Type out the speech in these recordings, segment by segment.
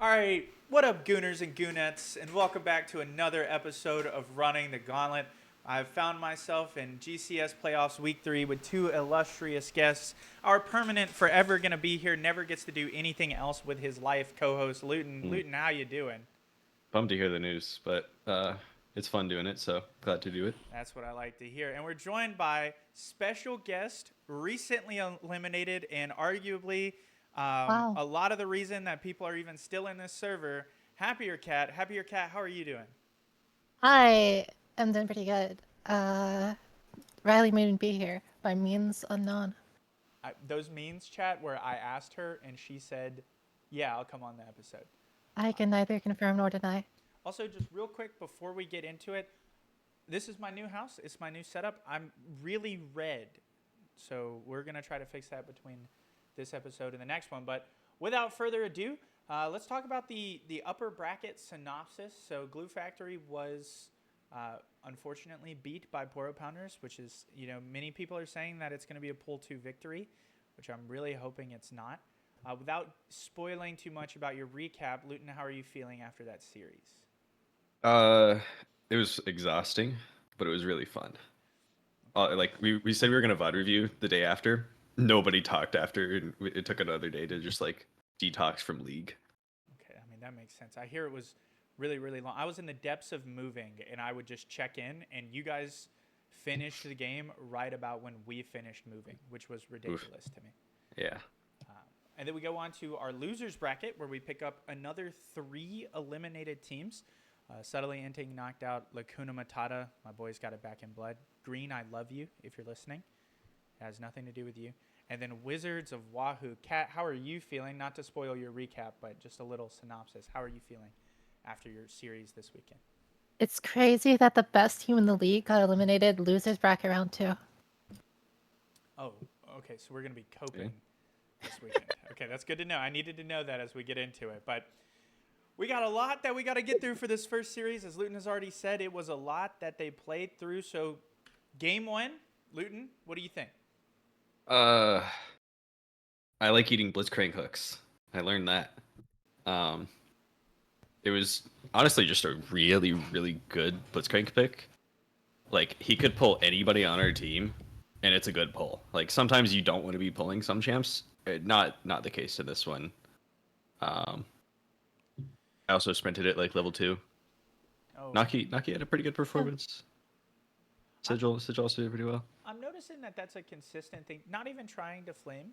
All right, what up, Gooners and Goonettes, and welcome back to another episode of Running the Gauntlet. I've found myself in GCS Playoffs Week 3 with two illustrious guests. Our permanent, forever gonna be here, never gets to do anything else with his life, co-host Luton. Mm, Luton, how you doing? Bummed to hear the news, but it's fun doing it, so glad to do it. That's what I like to hear. And we're joined by special guest, recently eliminated, and arguably Wow. a lot of the reason that people are even still in this server. Happier Cat. Happier Cat, how are you doing? Hi, I'm doing pretty good. Riley made me be here by means unknown. Those means chat where I asked her and she said, "Yeah, I'll come on the episode." I can neither confirm nor deny. Also, just real quick before we get into it, this is my new house. It's my new setup. I'm really red, so we're gonna try to fix that between this episode and the next one. But without further ado, let's talk about the upper bracket synopsis. So Glue Factory was unfortunately beat by Poro Pounders, which is, many people are saying that it's going to be a pool 2 victory, which I'm really hoping it's not. Without spoiling too much about your recap, Luton, how are you feeling after that series? Uh, it was exhausting, but it was really fun. Like we said we were gonna VOD review the day after. Nobody talked after, and it took another day to just like detox from League. Okay, I mean, that makes sense. I hear it was really, really long. I was in the depths of moving, and I would just check in, and you guys finished the game right about when we finished moving, which was Oof. ridiculous to me. Yeah. And then we go on to our losers bracket, where we pick up another 3 eliminated teams. Subtly Inting knocked out Lacuna Matata. My boys got it back in blood. Green, I love you if you're listening. It has nothing to do with you. And then Wizards of Wahoo. Kat, how are you feeling? Not to spoil your recap, but just a little synopsis. How are you feeling after your series this weekend? It's crazy that the best team in the league got eliminated losers bracket round 2. Oh, okay. So we're going to be coping Okay. this weekend. Okay, that's good to know. I needed to know that as we get into it. But we got a lot that we got to get through for this first series. As Luton has already said, it was a lot that they played through. So, game 1, Luton, what do you think? Uh, I like eating Blitzcrank hooks. I learned that. Um, it was honestly just a really, really good Blitzcrank pick. Like he could pull anybody on our team, and it's a good pull. Like sometimes you don't want to be pulling some champs. Not the case in this one. Um, I also sprinted it like level 2. Oh, Naki had a pretty good Yeah. performance. I'm, Sigil also did pretty well. I'm noticing that that's a consistent thing. Not even trying to flame.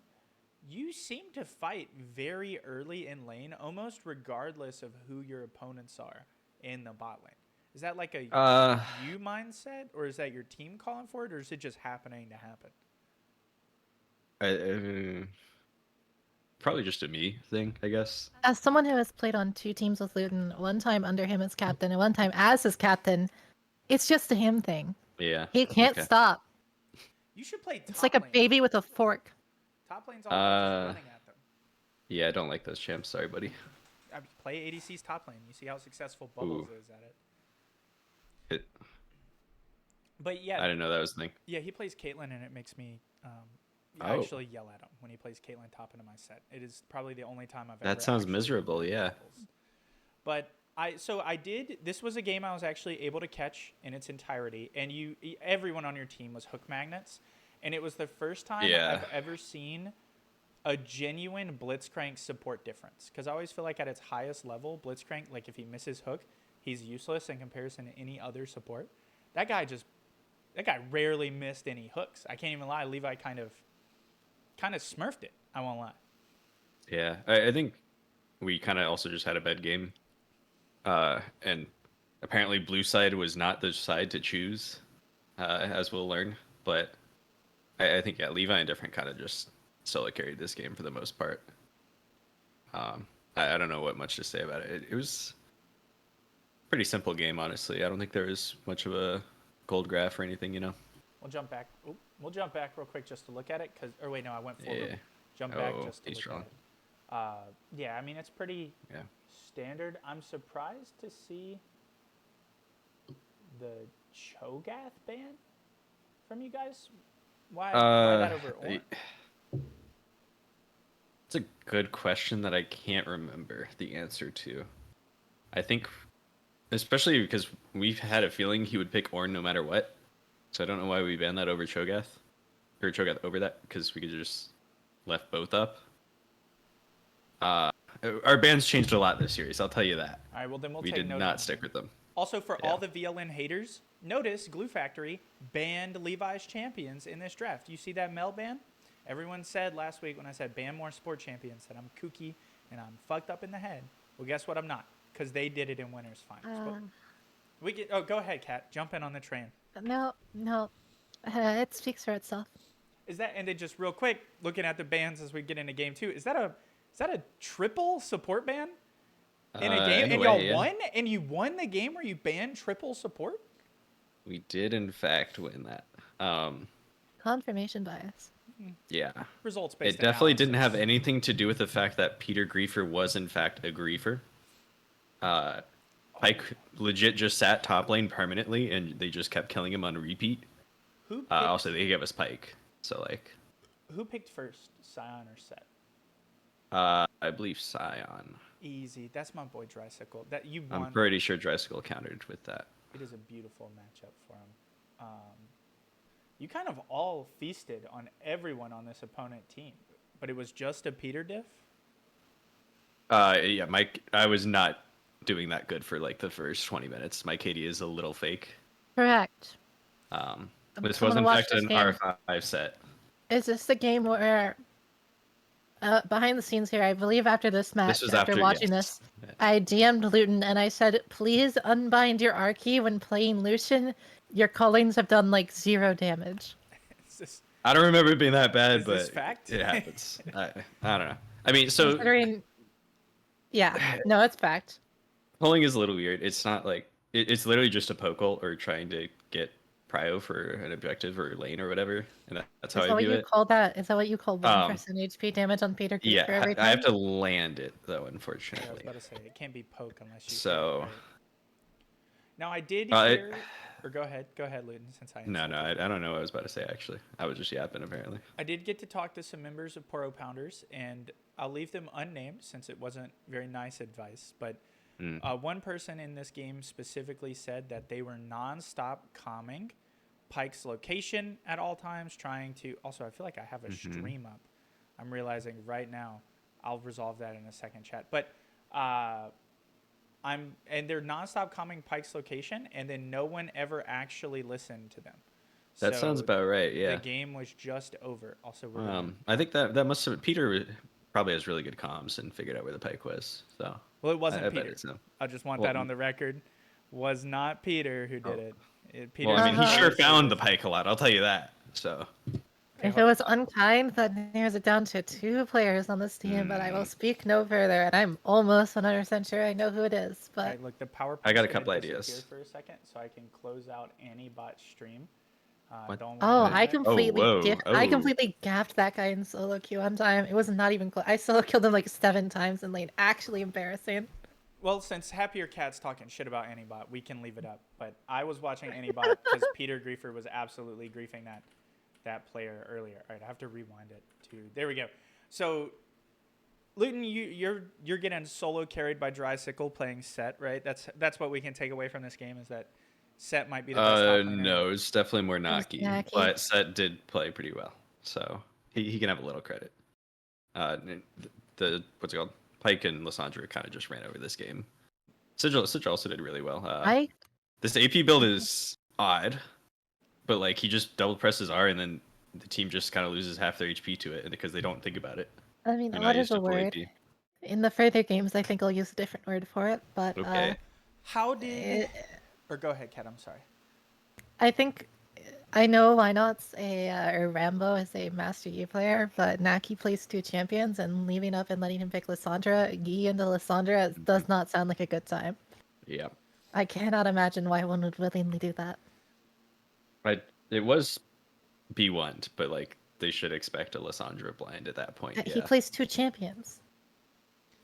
You seem to fight very early in lane, almost regardless of who your opponents are in the bot lane. Is that like a Uh, you mindset, or is that your team calling for it, or is it just happening to happen? I, probably just a me thing, I guess. As someone who has played on 2 teams with Luton, one time under him as captain and one time as his captain, it's just a him thing. Yeah. He can't Okay. stop. You should play It's like top a lane. baby with a fork. Top lane's all about just Uh, running at them. yeah, I don't like those champs. Sorry, buddy. I mean, play ADC's top lane. You see how successful Ooh, Bubbles is at it. it, But I yeah, didn't know that was the thing. yeah, he plays Caitlyn, and it makes me Oh, actually yell at him when he plays Caitlyn top into my set. It is probably the only time I've that ever sounds actually miserable. ignored Yeah. Bubbles. But I did. This was a game I was actually able to catch in its entirety, and everyone on your team was hook magnets, and it was the first time Yeah. I've ever seen a genuine Blitzcrank support difference. Because I always feel like at its highest level, Blitzcrank, like if he misses hook, he's useless in comparison to any other support. That guy just that guy rarely missed any hooks. I can't even lie. Levi kind of smurfed it. I won't lie. Yeah. I think we kind of also just had a bad game. And apparently blue side was not the side to choose, as we'll learn. But I think yeah, Levi and different kind of just solo carried this game for the most part. I don't know what much to say about it. It was a pretty simple game, honestly. I don't think there was much of a gold graph or anything. We'll jump back. Oop, we'll jump back real quick just to look at it. Or wait, no, I went forward. Yeah. Jump back Oh, just to he's look strong. at it. Yeah, I mean it's pretty Yeah. standard. I'm surprised to see the Cho'Gath ban from you guys. Why that over I, Ornn? It's a good question that I can't remember the answer to. I think, especially because we've had a feeling he would pick Ornn no matter what. So I don't know why we banned that over Cho'Gath. Or Cho'Gath over that, because we could just left both up. Our bans changed a lot this series, I'll tell you that. All right, well then we'll We take did note not of stick it. with them. Also, for Yeah. all the VLN haters, notice Glue Factory banned Levi's champions in this draft. You see that Mel ban? Everyone said last week when I said ban more sport champions that I'm kooky and I'm fucked up in the head. Well, guess what? I'm not, because they did it in winners finals. But we get. Oh, go ahead, Kat. Jump in on the train. No, no. It speaks for itself. Is that, and then just real quick, looking at the bans as we get into game 2, is that a triple support ban in a game? In a And way, y'all yeah. won? And you won the game where you banned triple support? We did, in fact, win that. Confirmation bias. Yeah. Results based. It definitely didn't have analysis. anything to do with the fact that Peter Griefer was, in fact, a griefer. Pike legit just sat top lane permanently, and they just kept killing him on repeat. Who picked, Also, they gave us Pike. So, like, who picked first, Scion or Set? I believe Scion. Easy. That's my boy Drysicle. That you won. I'm pretty sure Drysicle countered with that. It is a beautiful matchup for him. You kind of all feasted on everyone on this opponent team, but it was just a Peter diff. Yeah, I was not doing that good for like the first 20 minutes. My KD is a little fake. Correct. This Someone was in watch fact this an game. R5 set. Is this the game where, behind the scenes here, I believe after this match, was after after, watching yes. this, I DM'd Luton and I said, please unbind your R key when playing Lucian. Your callings have done like 0 damage. It's just, I don't remember it being that bad, Is but this fact? it happens. I don't know. I mean, so Considering, yeah, no, it's fact. polling is a little weird. It's not like it's literally just a pokel or trying to get prio for an objective or lane or whatever, and that's how Is that I what view you it. call that? Is that what you call 1% HP damage on Peter Griefer Yeah, every time? I have to land it though, yeah, I was unfortunately. about to say it can't be poke unless you. So- hit it right. Now I did Uh, hear, or go ahead, Luton, since I. No, insulted I don't know what I was about to say actually. I was just yapping apparently. I did get to talk to some members of Poro Pounders, and I'll leave them unnamed since it wasn't very nice advice. But one person in this game specifically said that they were nonstop calming Pike's location at all times, trying to. Also, I feel like I have a stream up. I'm realizing right now. I'll resolve that in a second, chat. But and they're nonstop calming Pike's location, and then no one ever actually listened to them. That So sounds about right. Yeah. The game was just over. Also, we're gonna- I think that must have Peter probably has really good comms and figured out where the Pike was. So well, it wasn't I bet Peter. it's him. I just want Well, that on the record. Was not Peter who did it. Peter. Well, I mean, he sure Uh-huh. found the Pike a lot. I'll tell you that. So If it was unkind, that narrows it down to 2 players on this team, but I will speak no further, and I'm almost 100% sure I know who it is. But Right, look, the power. I got a point's gonna couple disappear ideas. for a second, so I can close out any bot stream. What? Don't oh, worry I about it. completely whoa, I oh. completely gapped that guy in solo queue one time. It was not even close. I solo killed him like 7 times in lane. Actually embarrassing. Well, since Happier Cat's talking shit about Antibot, we can leave it up. But I was watching Antibot because Peter Griefer was absolutely griefing that player earlier. All right, I have to rewind it to. There we go. So, Luton, you're getting solo carried by Drysicle playing Set, right? That's what we can take away from this game is that Set might be the best top laner. No, it's definitely more was Naki, Naki. but Set did play pretty well, so he can have a little credit. The what's it called? Pike and Lissandra kind of just ran over this game. Sigil also did really well. This AP build is odd, but like he just double presses R and then the team just kind of loses half their HP to it because they don't think about it. I mean, They're odd not is used a to full word. AP. In the further games, I think I'll use a different word for it. But Okay. How did? Or go ahead, Kat. I'm sorry. I think I know why not or Rambo is a Master Yi player, but Naki plays 2 champions and leaving up and letting him pick Lissandra, Yi into Lissandra does not sound like a good time. Yeah. I cannot imagine why one would willingly do that. It was B1, but like they should expect a Lissandra blind at that point. He Yeah. plays 2 champions.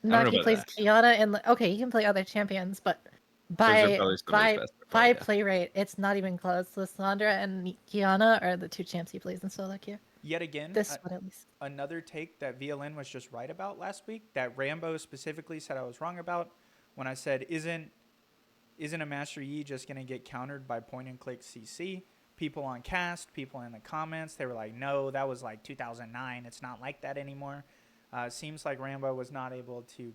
don't know Naki about plays that. Kiana and okay, he can play other champions, but are by probably some of his by best by players, yeah. play rate, it's not even close. Lissandra and Kiana are the 2 champs he plays in solo queue. Yet again, This one at least. another take that VLN was just right about last week, that Rambo specifically said I was wrong about, when I said, isn't a Master Yi just going to get countered by point and click CC? People on cast, people in the comments, they were like, no, that was like 2009. It's not like that anymore. Seems like Rambo was not able to,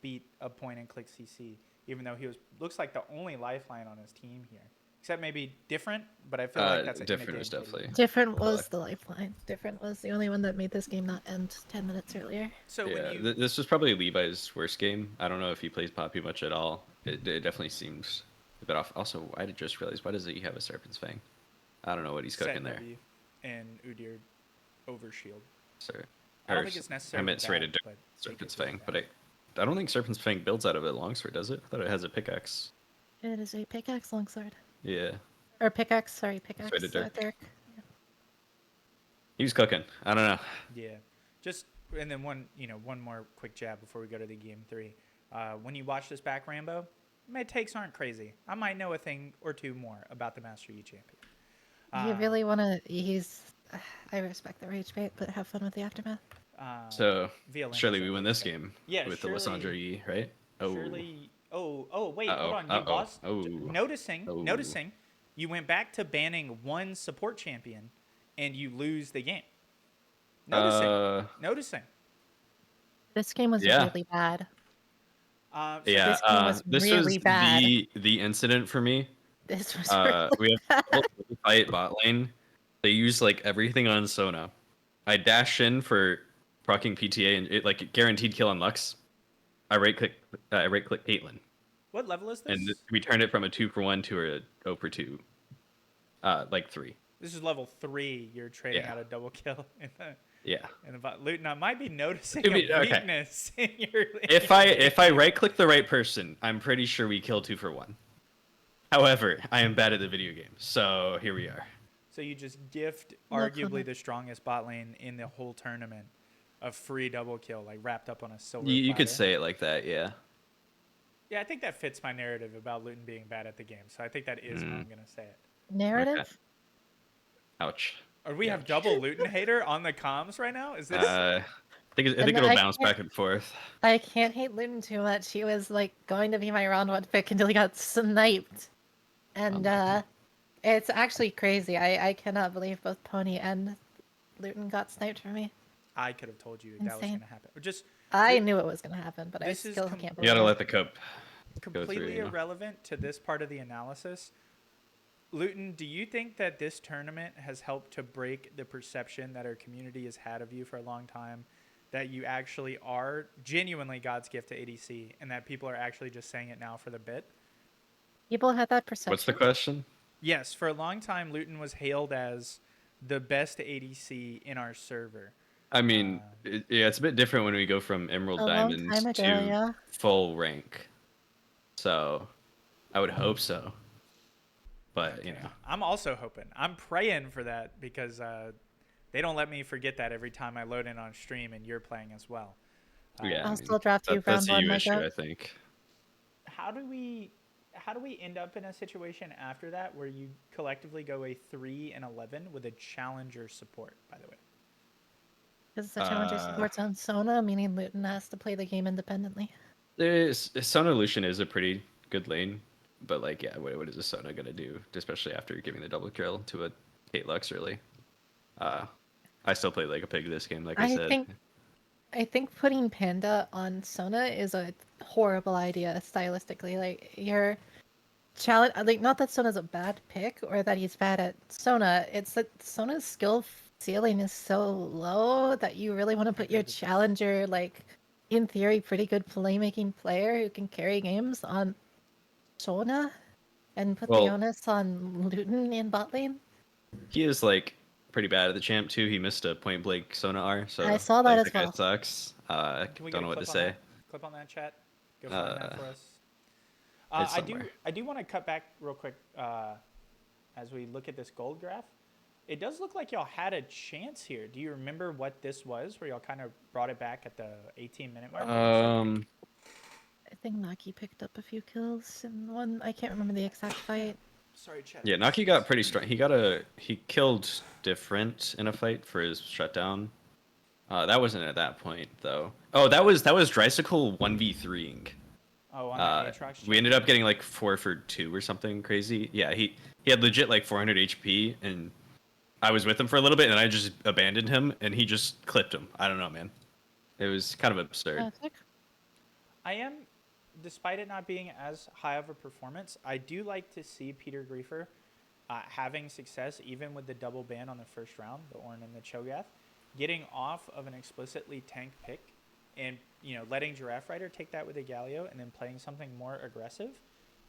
beat a point and click CC, even though he looks like the only lifeline on his team here. Except maybe different, but I feel like that's different is definitely. Different was the lifeline. Different was the only one that made this game not end 10 minutes earlier. So Yeah, when you this was probably Levi's worst game. I don't know if he plays Poppy much at all. It definitely seems a bit off. Also, I just realized, why does he have a Serpent's Fang? I don't know what he's cooking there. W and Udyr overshield. Sorry. I don't think it's necessarily I meant serrated bad, but Serpent's they could Fang, do but I don't think Serpent's Fang builds out of a longsword, does it? I thought it has a pickaxe. It is a pickaxe longsword. Yeah. Or pickaxe, sorry, pickaxe. Serrated dirk. Dirk. He was cooking. I don't know. Yeah, just and then one more quick jab before we go to the game 3. When you watch this back, Rambo, my takes aren't crazy. I might know a thing or two more about the Master Yi champion. You really want to... I respect the rage bait, but have fun with the aftermath. So, VLN surely doesn't we win really this care. game Yeah, with surely, the Lissandra Yi, right? Oh. Surely... Oh, wait, Uh-oh, hold on. You lost... oh. Noticing, you went back to banning one support champion, and you lose the game. Noticing. This game was really bad. Yeah, this game was really bad. the incident for me. This was really we bad. have a fight bot lane. They use like everything on Sona. I dash in for proccing PTA and it like guaranteed kill on Lux. I right click Caitlyn. What level is this? And we turned it from a 2-for-1 to a 0-for-2. Like 3. This is level 3. You're trading out a double kill in the in the bot. Luton, I might be noticing a weakness in your. If I right click the right person, I'm pretty sure we kill 2-for-1. However, I am bad at the video game, so here we are. So you just gift arguably the strongest bot lane in the whole tournament a free double kill, like wrapped up on a silver. You could say it like that, yeah. Yeah, I think that fits my narrative about Luton being bad at the game. So I think that is how I'm gonna say it. Narrative? Okay. Ouch. Or we have double Luton hater on the comms right now? Is this? I think it'll bounce back and forth. I can't hate Luton too much. He was like going to be my round 1 pick until he got sniped. And it's actually crazy. I cannot believe both Pony and Luton got sniped for me. I could have told you that was gonna happen. I knew it was gonna happen, but I still can't believe it. You gotta let the cup completely irrelevant to this part of the analysis. Luton, do you think that this tournament has helped to break the perception that our community has had of you for a long time, that you actually are genuinely God's gift to ADC, and that people are actually just saying it now for the bit? People had that perception. What's the question? Yes, for a long time, Luton was hailed as the best ADC in our server. I mean, it's a bit different when we go from Emerald Diamonds to full rank. So, I would hope so. But, I'm also hoping. I'm praying for that because they don't let me forget that every time I load in on stream and you're playing as well. I'll still draft you round 1, issue, I think. How do we end up in a situation after that where you collectively go a 3-11 with a challenger support, by the way? Because the challenger support's on Sona, meaning Luton has to play the game independently. Sona Lucian is a pretty good lane, but like, yeah, what is a Sona gonna do, especially after giving the double kill to a Kate Lux? Really, I still play like a pig this game. Like I said, I think putting Panda on Sona is a horrible idea stylistically. Like your challenge, like not that Sona's a bad pick or that he's bad at Sona. It's that Sona's skill ceiling is so low that you really want to put your challenger, like in theory, pretty good playmaking player who can carry games on Sona and put the onus on Luton in bot lane. He is like pretty bad at the champ too. He missed a point blank Sona R, so I saw that as well. That sucks. Don't know what to say. Clip on that, chat. Go find that for us. I do want to cut back real quick as we look at this gold graph. It does look like y'all had a chance here. Do you remember what this was, where y'all kind of brought it back at the 18-minute mark? I think Naki picked up a few kills in one. I can't remember the exact fight. Sorry, chat. Yeah, Naki got pretty strong. He killed different in a fight for his shutdown. That wasn't at that point though. Oh, that was Drysicle 1v3ing. Oh, on the Aatrox. We ended up getting like 4 for 2 or something crazy. Yeah, he had legit like 400 HP, and I was with him for a little bit, and I just abandoned him, and he just clipped him. I don't know, man. It was kind of absurd. I am, despite it not being as high of a performance, I do like to see Peter Griefer having success, even with the double ban on the first round, the Ornn and the Cho'Gath, getting off of an explicitly tank pick, and letting Giraffe Rider take that with a Galio, and then playing something more aggressive.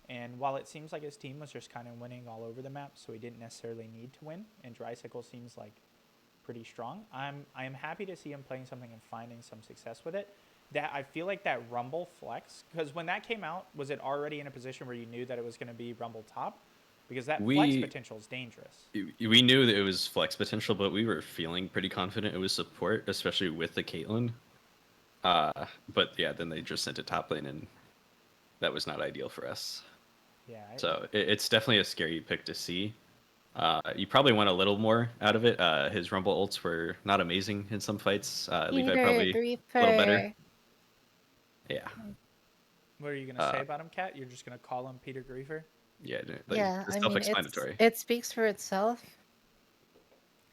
And while it seems like his team was just kind of winning all over the map, so he didn't necessarily need to win, and Drysicle seems like pretty strong, I am happy to see him playing something and finding some success with it. That I feel like that Rumble flex, because when that came out, was it already in a position where you knew that it was going to be Rumble top? Because that flex potential is dangerous. We knew that it was flex potential, but we were feeling pretty confident it was support, especially with the Caitlyn. But yeah, then they just sent it top lane, and that was not ideal for us. Yeah. So it's definitely a scary pick to see. You probably want a little more out of it. His Rumble ults were not amazing in some fights. Levi probably a little better. Yeah. What are you gonna say about him, Kat? You're just gonna call him Peter Griefer? Yeah. Yeah, it's I mean, self-explanatory. it speaks for itself.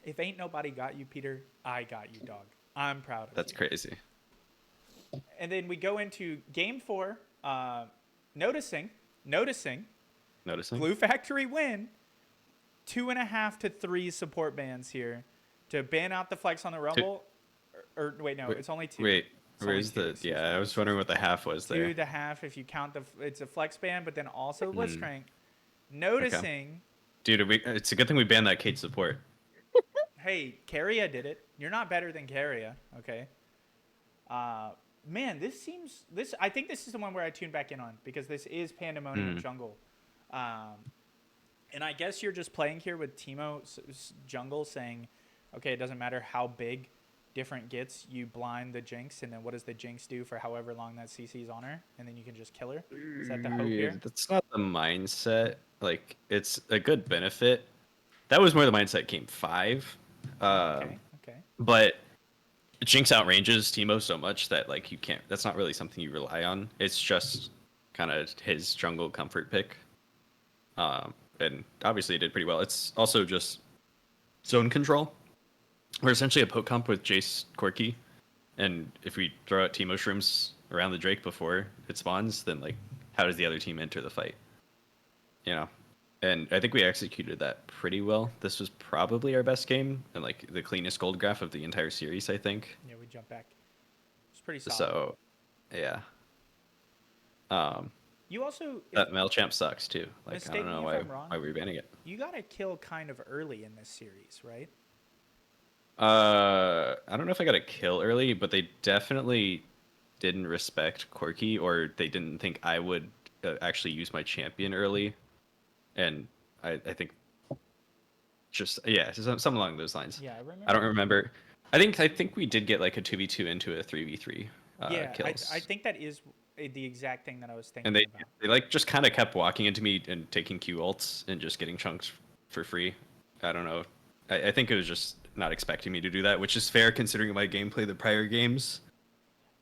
If ain't nobody got you, Peter, I got you, dog. I'm proud of you. That's crazy. And then we go into game 4. Noticing. Glue Factory win. 2.5 to 3 support bans here to ban out the flex on the Rumble. Or wait, no, it's only 2. Wait, where's the? Yeah, I was wondering what the half was there. 2.5 if you count it's a flex ban, but then also Blitzcrank. Noticing. Okay. Dude, it's a good thing we banned that Kate support. Hey, Keria did it. You're not better than Keria, okay? Man, I think this is the one where I tune back in on, because this is Pandemonium Jungle. And I guess you're just playing here with Teemo's jungle saying, okay, it doesn't matter how big different gets, you blind the Jinx, and then what does the Jinx do for however long that CC's on her? And then you can just kill her? Is that the hope here? That's not the mindset. Like, it's a good benefit. That was more the mindset game 5. Okay. But Jinx outranges Teemo so much that, like, you can't... That's not really something you rely on. It's just kind of his jungle comfort pick. And obviously it did pretty well. It's also just zone control. We're essentially a poke comp with Jace Corki, and if we throw out Teemo shrooms around the Drake before it spawns, then like how does the other team enter the fight? And I think we executed that pretty well. This was probably our best game and like the cleanest gold graph of the entire series, I think. Yeah, we jump back. It's pretty solid. So, yeah. You also that Melchamp sucks too. Like, I don't know why we're banning it. You got a kill kind of early in this series, right? I don't know if I got a kill early, but they definitely didn't respect Corki, or they didn't think I would actually use my champion early, and I think just something along those lines. Yeah, I remember. I don't remember. I think we did get like a 2v2 into a 3v3 kills. I think that is the exact thing that I was thinking and about. They like just kind of kept walking into me and taking Q ults and just getting chunks for free. I don't know. I think it was just not expecting me to do that, which is fair considering my gameplay the prior games.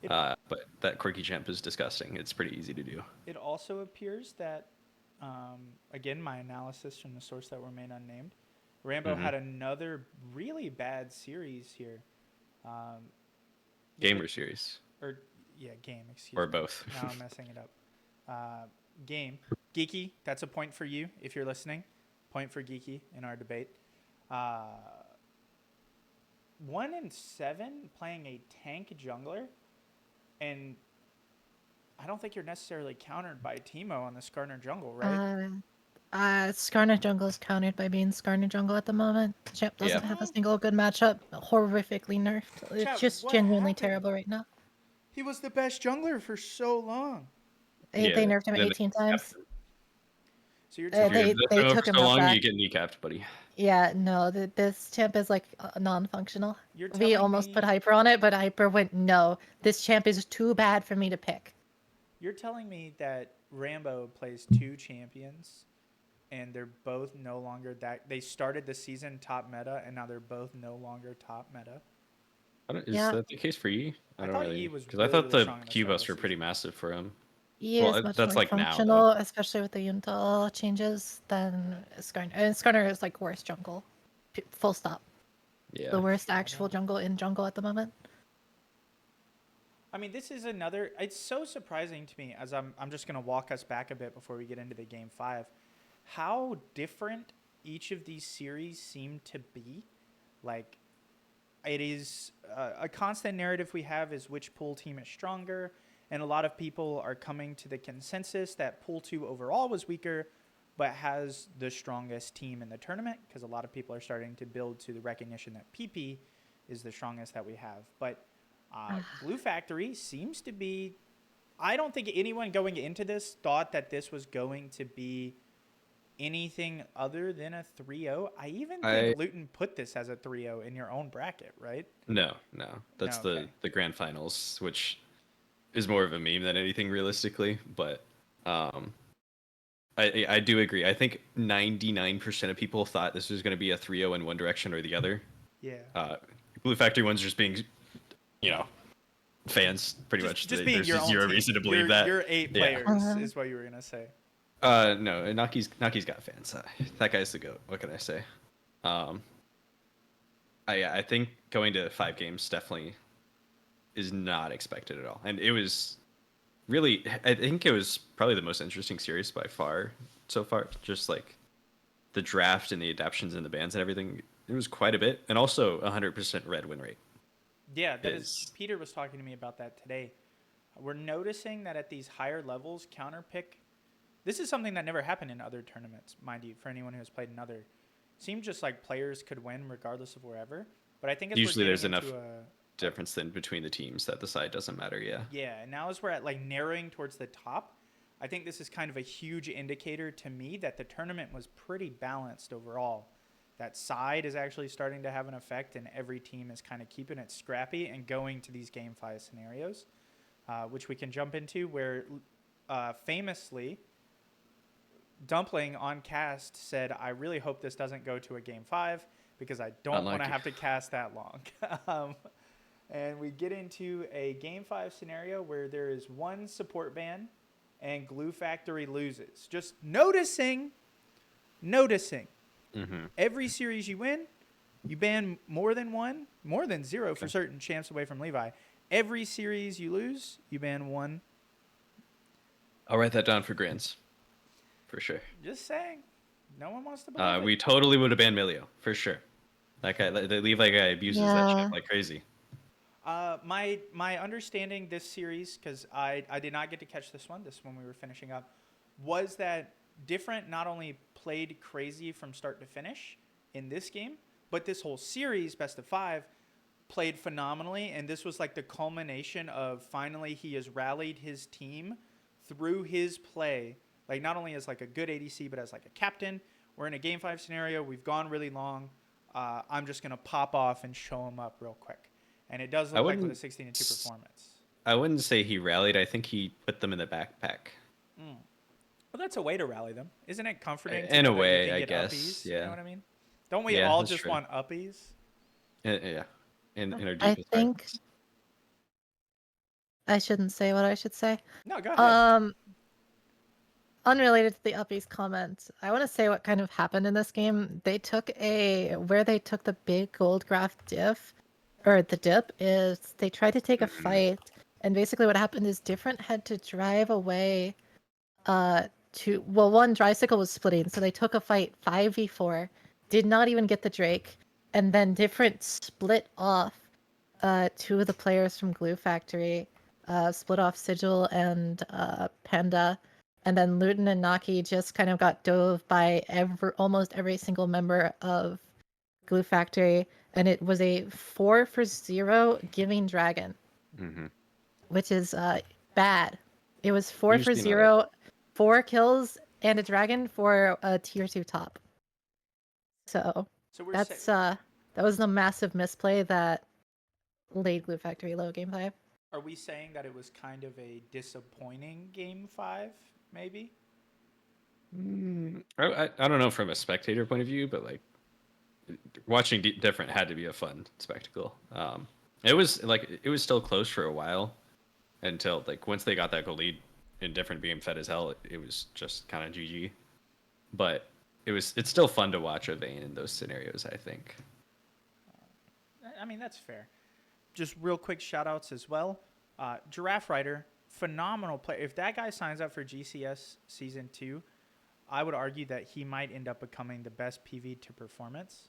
But that Corki champ is disgusting. It's pretty easy to do. It also appears that, again, my analysis from the source that remain unnamed, Rambo had another really bad series here. Game or series? Game, excuse me. Or me. both. Now I'm messing it up. Game. Geeky, that's a point for you if you're listening. Point for Geeky in our debate. 1-7 playing a tank jungler, and I don't think you're necessarily countered by Teemo on the Skarner jungle, right? Skarner jungle is countered by being Skarner jungle at the moment. Champ doesn't have a single good matchup. Horrifically nerfed. It's just genuinely terrible right now. He was the best jungler for so long. They nerfed him 18 times. So you're they took him so long, you get kneecapped, buddy. Yeah, no, this champ is like non-functional. We almost put Hyper on it, but Hyper went, no, this champ is too bad for me to pick. You're telling me that Rambo plays 2 champions and they're both no longer that. They started the season top meta, and now they're both no longer top meta. Is Yeah. that the case for E? I don't thought really, E was because I really, thought really the strong in the Q start of buffs the were pretty season. massive for him. E Well, is much that's more like now, functional, especially with the Yuntal changes, than Skarner. And Skarner is like worst jungle. Full stop. Yeah. The worst actual jungle in jungle at the moment. I mean, this is another. It's so surprising to me as I'm just going to walk us back a bit before we get into the game 5. How different each of these series seem to be. Like, it is a constant narrative we have is which pool team is stronger. And a lot of people are coming to the consensus that pool 2 overall was weaker, but has the strongest team in the tournament. Because a lot of people are starting to build to the recognition that PP is the strongest that we have. But Blue Factory seems to be. I don't think anyone going into this thought that this was going to be anything other than a 3-0. I even think Luton put this as a 3-0 in your own bracket, right? No. That's okay. the grand finals, which is more of a meme than anything realistically. But I do agree. I think 99% of people thought this was going to be a 3-0 in one direction or the other. Yeah. Blue Factory one's just being, fans pretty much. Just being There's your just own zero team. reason to believe that. Your 8 players is what you were gonna say. No, Naki's got fans. That guy's the GOAT. What can I say? I think going to 5 games definitely is not expected at all, and it was really. I think it was probably the most interesting series by far so far. Just like the draft and the adaptions and the bans and everything, it was quite a bit, and also 100% red win rate. Yeah, that is. Peter was talking to me about that today. We're noticing that at these higher levels, counter pick. This is something that never happened in other tournaments, mind you. For anyone who has played in other, seemed just like players could win regardless of wherever. But I think as usually we're there's into enough difference then between the teams that the side doesn't matter. Yeah, and now as we're at like narrowing towards the top, I think this is kind of a huge indicator to me that the tournament was pretty balanced overall. That side is actually starting to have an effect, and every team is kind of keeping it scrappy and going to these game 5 scenarios, which we can jump into. Where famously, Dumpling on cast said, "I really hope this doesn't go to a game 5 because I don't want to have to cast that long." And we get into a game 5 scenario where there is one support ban and Glue Factory loses. Just noticing. Mm-hmm. Every series you win, you ban more than 1, more than 0 for certain champs away from Levi. Every series you lose, you ban 1. I'll write that down for Grands. For sure. Just saying. No one wants to believe it. We totally would have banned Milio, for sure. That guy, the Levi guy abuses that shit like crazy. My understanding this series, because I did not get to catch this one we were finishing up, was that Different not only played crazy from start to finish in this game, but this whole series, best of 5, played phenomenally. And this was like the culmination of finally he has rallied his team through his play. Like not only as like a good ADC, but as like a captain. We're in a game 5 scenario. We've gone really long. I'm just going to pop off and show him up real quick. And it does look like with a 16-2 performance. I wouldn't say he rallied. I think he put them in the backpack. Well, that's a way to rally them. Isn't it comforting? In a way, I guess. Uppies, yeah. You know what I mean? Don't we all just want uppies? Yeah. In our I deepest think hearts. I shouldn't say what I should say. No, go ahead. Unrelated to the uppies comment, I want to say what kind of happened in this game. They took where they took the big gold graph diff, or the dip, is they tried to take a fight, and basically what happened is Different had to drive away one Drysicle was splitting, so they took a fight 5v4, did not even get the Drake, and then Different split off 2 of the players from Glue Factory, split off Sigil and Panda, and then Luton and Naki just kind of got dove by almost every single member of Glue Factory, and it was a 4-for-0 Giving Dragon, which is bad. It was 4-for-0, 4 kills and a dragon for a tier 2 top. So that's that was the massive misplay that laid Glue Factory low game 5. Are we saying that it was kind of a disappointing game 5, maybe? I don't know from a spectator point of view, but like watching different had to be a fun spectacle. It was still close for a while until like once they got that goal lead and different being fed as hell, it was just kind of GG. But it's still fun to watch a Vayne in those scenarios, I think. I mean, that's fair. Just real quick shout outs as well. Giraffe Rider, phenomenal player. If that guy signs up for GCS Season 2, I would argue that he might end up becoming the best PV to performance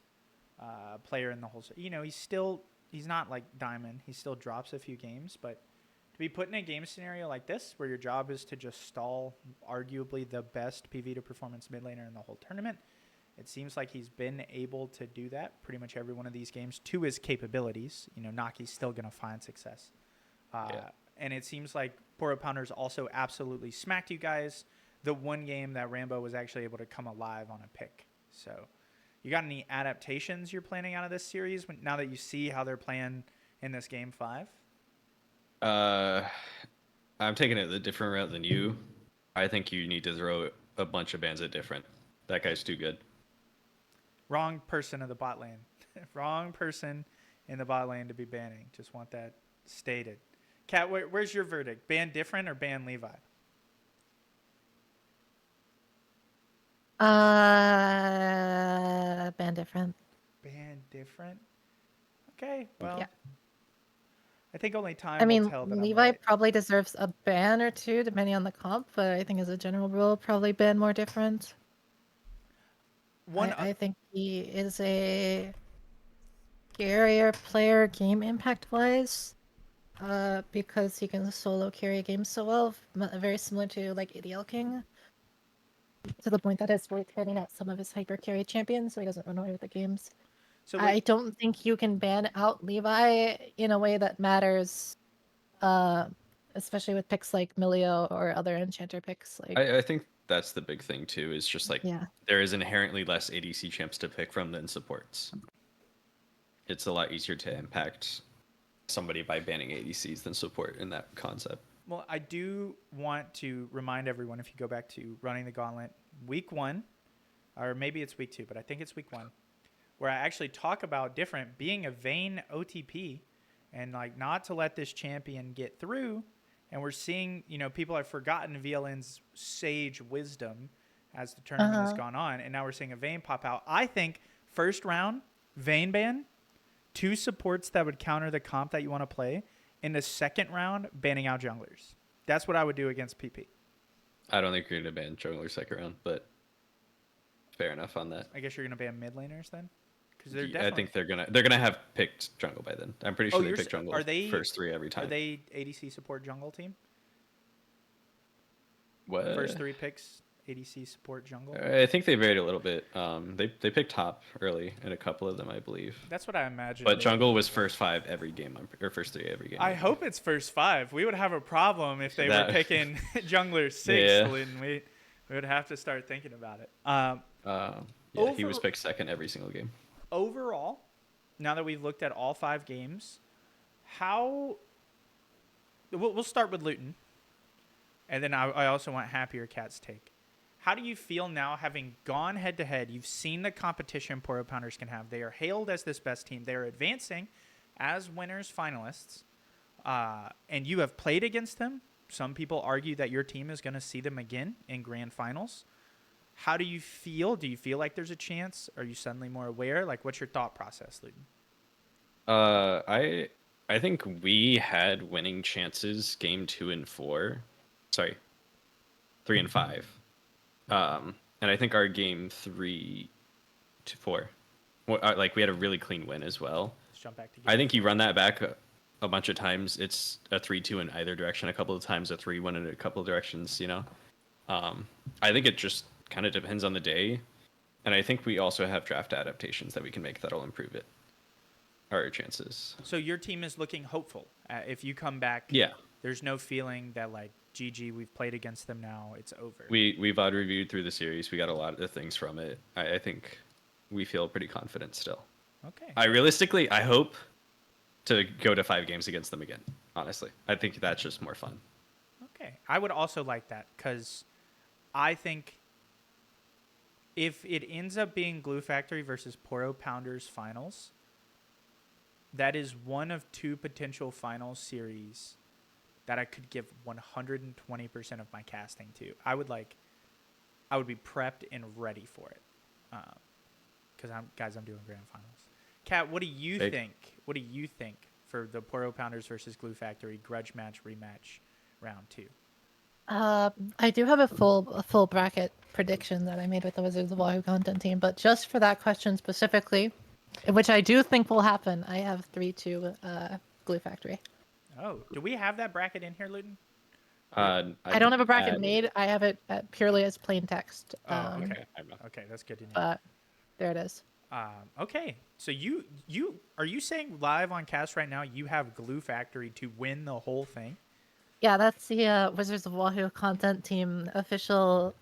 player in the whole. He's not like Diamond. He still drops a few games, but to be put in a game scenario like this, where your job is to just stall arguably the best PV to performance mid laner in the whole tournament, it seems like he's been able to do that pretty much every one of these games to his capabilities. Naki's still going to find success. And it seems like Poro Pounders also absolutely smacked you guys. The one game that Rambo was actually able to come alive on a pick. So you got any adaptations you're planning out of this series now that you see how they're playing in this game 5? I'm taking it the different route than you. I think you need to throw a bunch of bans at different. That guy's too good. Wrong person in the bot lane. Wrong person in the bot lane to be banning. Just want that stated. Kat, where's your verdict? Ban different or ban Levi? Ban different. Ban different? Okay, well. Yeah. I think only time I mean, will tell that Levi I'm right. probably deserves a ban or two, depending on the comp, but I think as a general rule, probably ban more different. I think he is a scarier player game impact wise, because he can solo carry games so well, very similar to like ADL King, to the point that it's worth hitting out some of his hyper carry champions so he doesn't run away with the games. So I don't think you can ban out Levi in a way that matters, especially with picks like Milio or other enchanter picks. Like I think that's the big thing too. Is just like yeah. there is inherently less ADC champs to pick from than supports. It's a lot easier to impact somebody by banning ADCs than support in that concept. Well, I do want to remind everyone, if you go back to running the Gauntlet week 1, or maybe it's week 2, but I think it's week 1, where I actually talk about different being a Vayne OTP and like not to let this champion get through. And we're seeing, people have forgotten VLN's sage wisdom as the tournament has gone on. And now we're seeing a Vayne pop out. I think first round, Vayne ban, 2 supports that would counter the comp that you want to play. In the second round, banning out junglers. That's what I would do against PP. I don't think you're going to ban jungler second round, but fair enough on that. I guess you're going to ban mid laners then? I think they're gonna have picked jungle by then. I'm pretty sure they pick jungle first 3 every time. Are they ADC support jungle team? What? First 3 picks ADC support jungle? I think they varied a little bit. They picked top early in a couple of them, I believe. That's what I imagined. But jungle was first 5 every game, or first 3 every game. I hope it's first 5. We would have a problem if they were picking jungler 6. Yeah. We would have to start thinking about it. He was picked second every single game. Overall, now that we've looked at all 5 games, we'll start with Luton, and then I also want Happier Cat's take. How do you feel now, having gone head to head? You've seen the competition Poro Pounders can have. They are hailed as this best team. They are advancing as winners finalists, and you have played against them. Some people argue that your team is going to see them again in grand finals. How do you feel? Do you feel like there's a chance? Are you suddenly more aware? Like, what's your thought process, Luton? I think we had winning chances game 2 and 4. Sorry, 3 and 5. And I think our game 3 to 4, like we had a really clean win as well. Let's jump back to game I think you run that back a bunch of times. It's a 3-2 in either direction. A couple of times a 3-1 in a couple of directions. I think it just kind of depends on the day, and I think we also have draft adaptations that we can make that'll improve our chances. So your team is looking hopeful. If you come back, there's no feeling that like GG, we've played against them now, it's over. We've odd reviewed through the series. We got a lot of the things from it. I think we feel pretty confident still. Okay. I hope to go to 5 games against them again. Honestly, I think that's just more fun. Okay, I would also like that because I think If it ends up being Glue Factory versus Poro Pounders finals, that is one of two potential finals series that I could give 120% of my casting to. I would be prepped and ready for it. Because I'm doing grand finals. Kat, what do you think? What do you think for the Poro Pounders versus Glue Factory grudge match rematch round 2? I do have a full bracket prediction that I made with the Wizards of Wahoo content team, but just for that question specifically, which I do think will happen, I have 3-2 Glue Factory. Oh, do we have that bracket in here, Luton? I don't have a bracket made. I have it purely as plain text. Oh, okay. Okay, that's good to know. But there it is. Okay, so are you saying live on cast right now you have Glue Factory to win the whole thing? Yeah, that's the Wizards of Wahoo content team official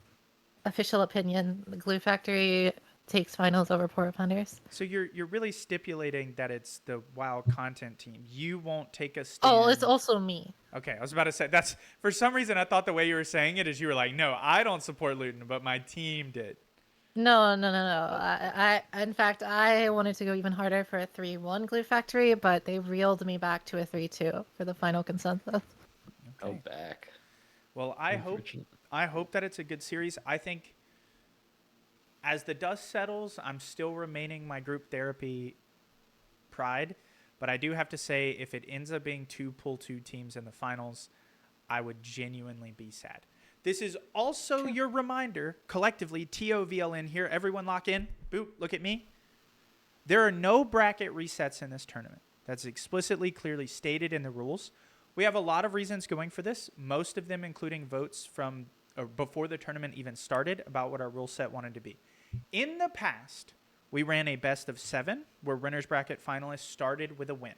opinion. The Glue Factory takes finals over Poro Pounders. So you're really stipulating that it's the WoW content team. You won't take a stand. Oh, it's also me. Okay, I was about to say that's for some reason I thought the way you were saying it is you were like, no, I don't support Luton, but my team did. No. I in fact, I wanted to go even harder for a 3-1 Glue Factory, but they reeled me back to a 3-2 for the final consensus. Go back. Well, I hope that it's a good series. I think as the dust settles, I'm still remaining my group therapy pride, but I do have to say if it ends up being 2 pool 2 teams in the finals, I would genuinely be sad. This is also your reminder, collectively, TOVLN here. Everyone lock in. Boop, look at me. There are no bracket resets in this tournament. That's explicitly, clearly stated in the rules. We have a lot of reasons going for this, most of them including votes from before the tournament even started about what our rule set wanted to be. In the past, we ran a best of 7 where winners bracket finalists started with a win.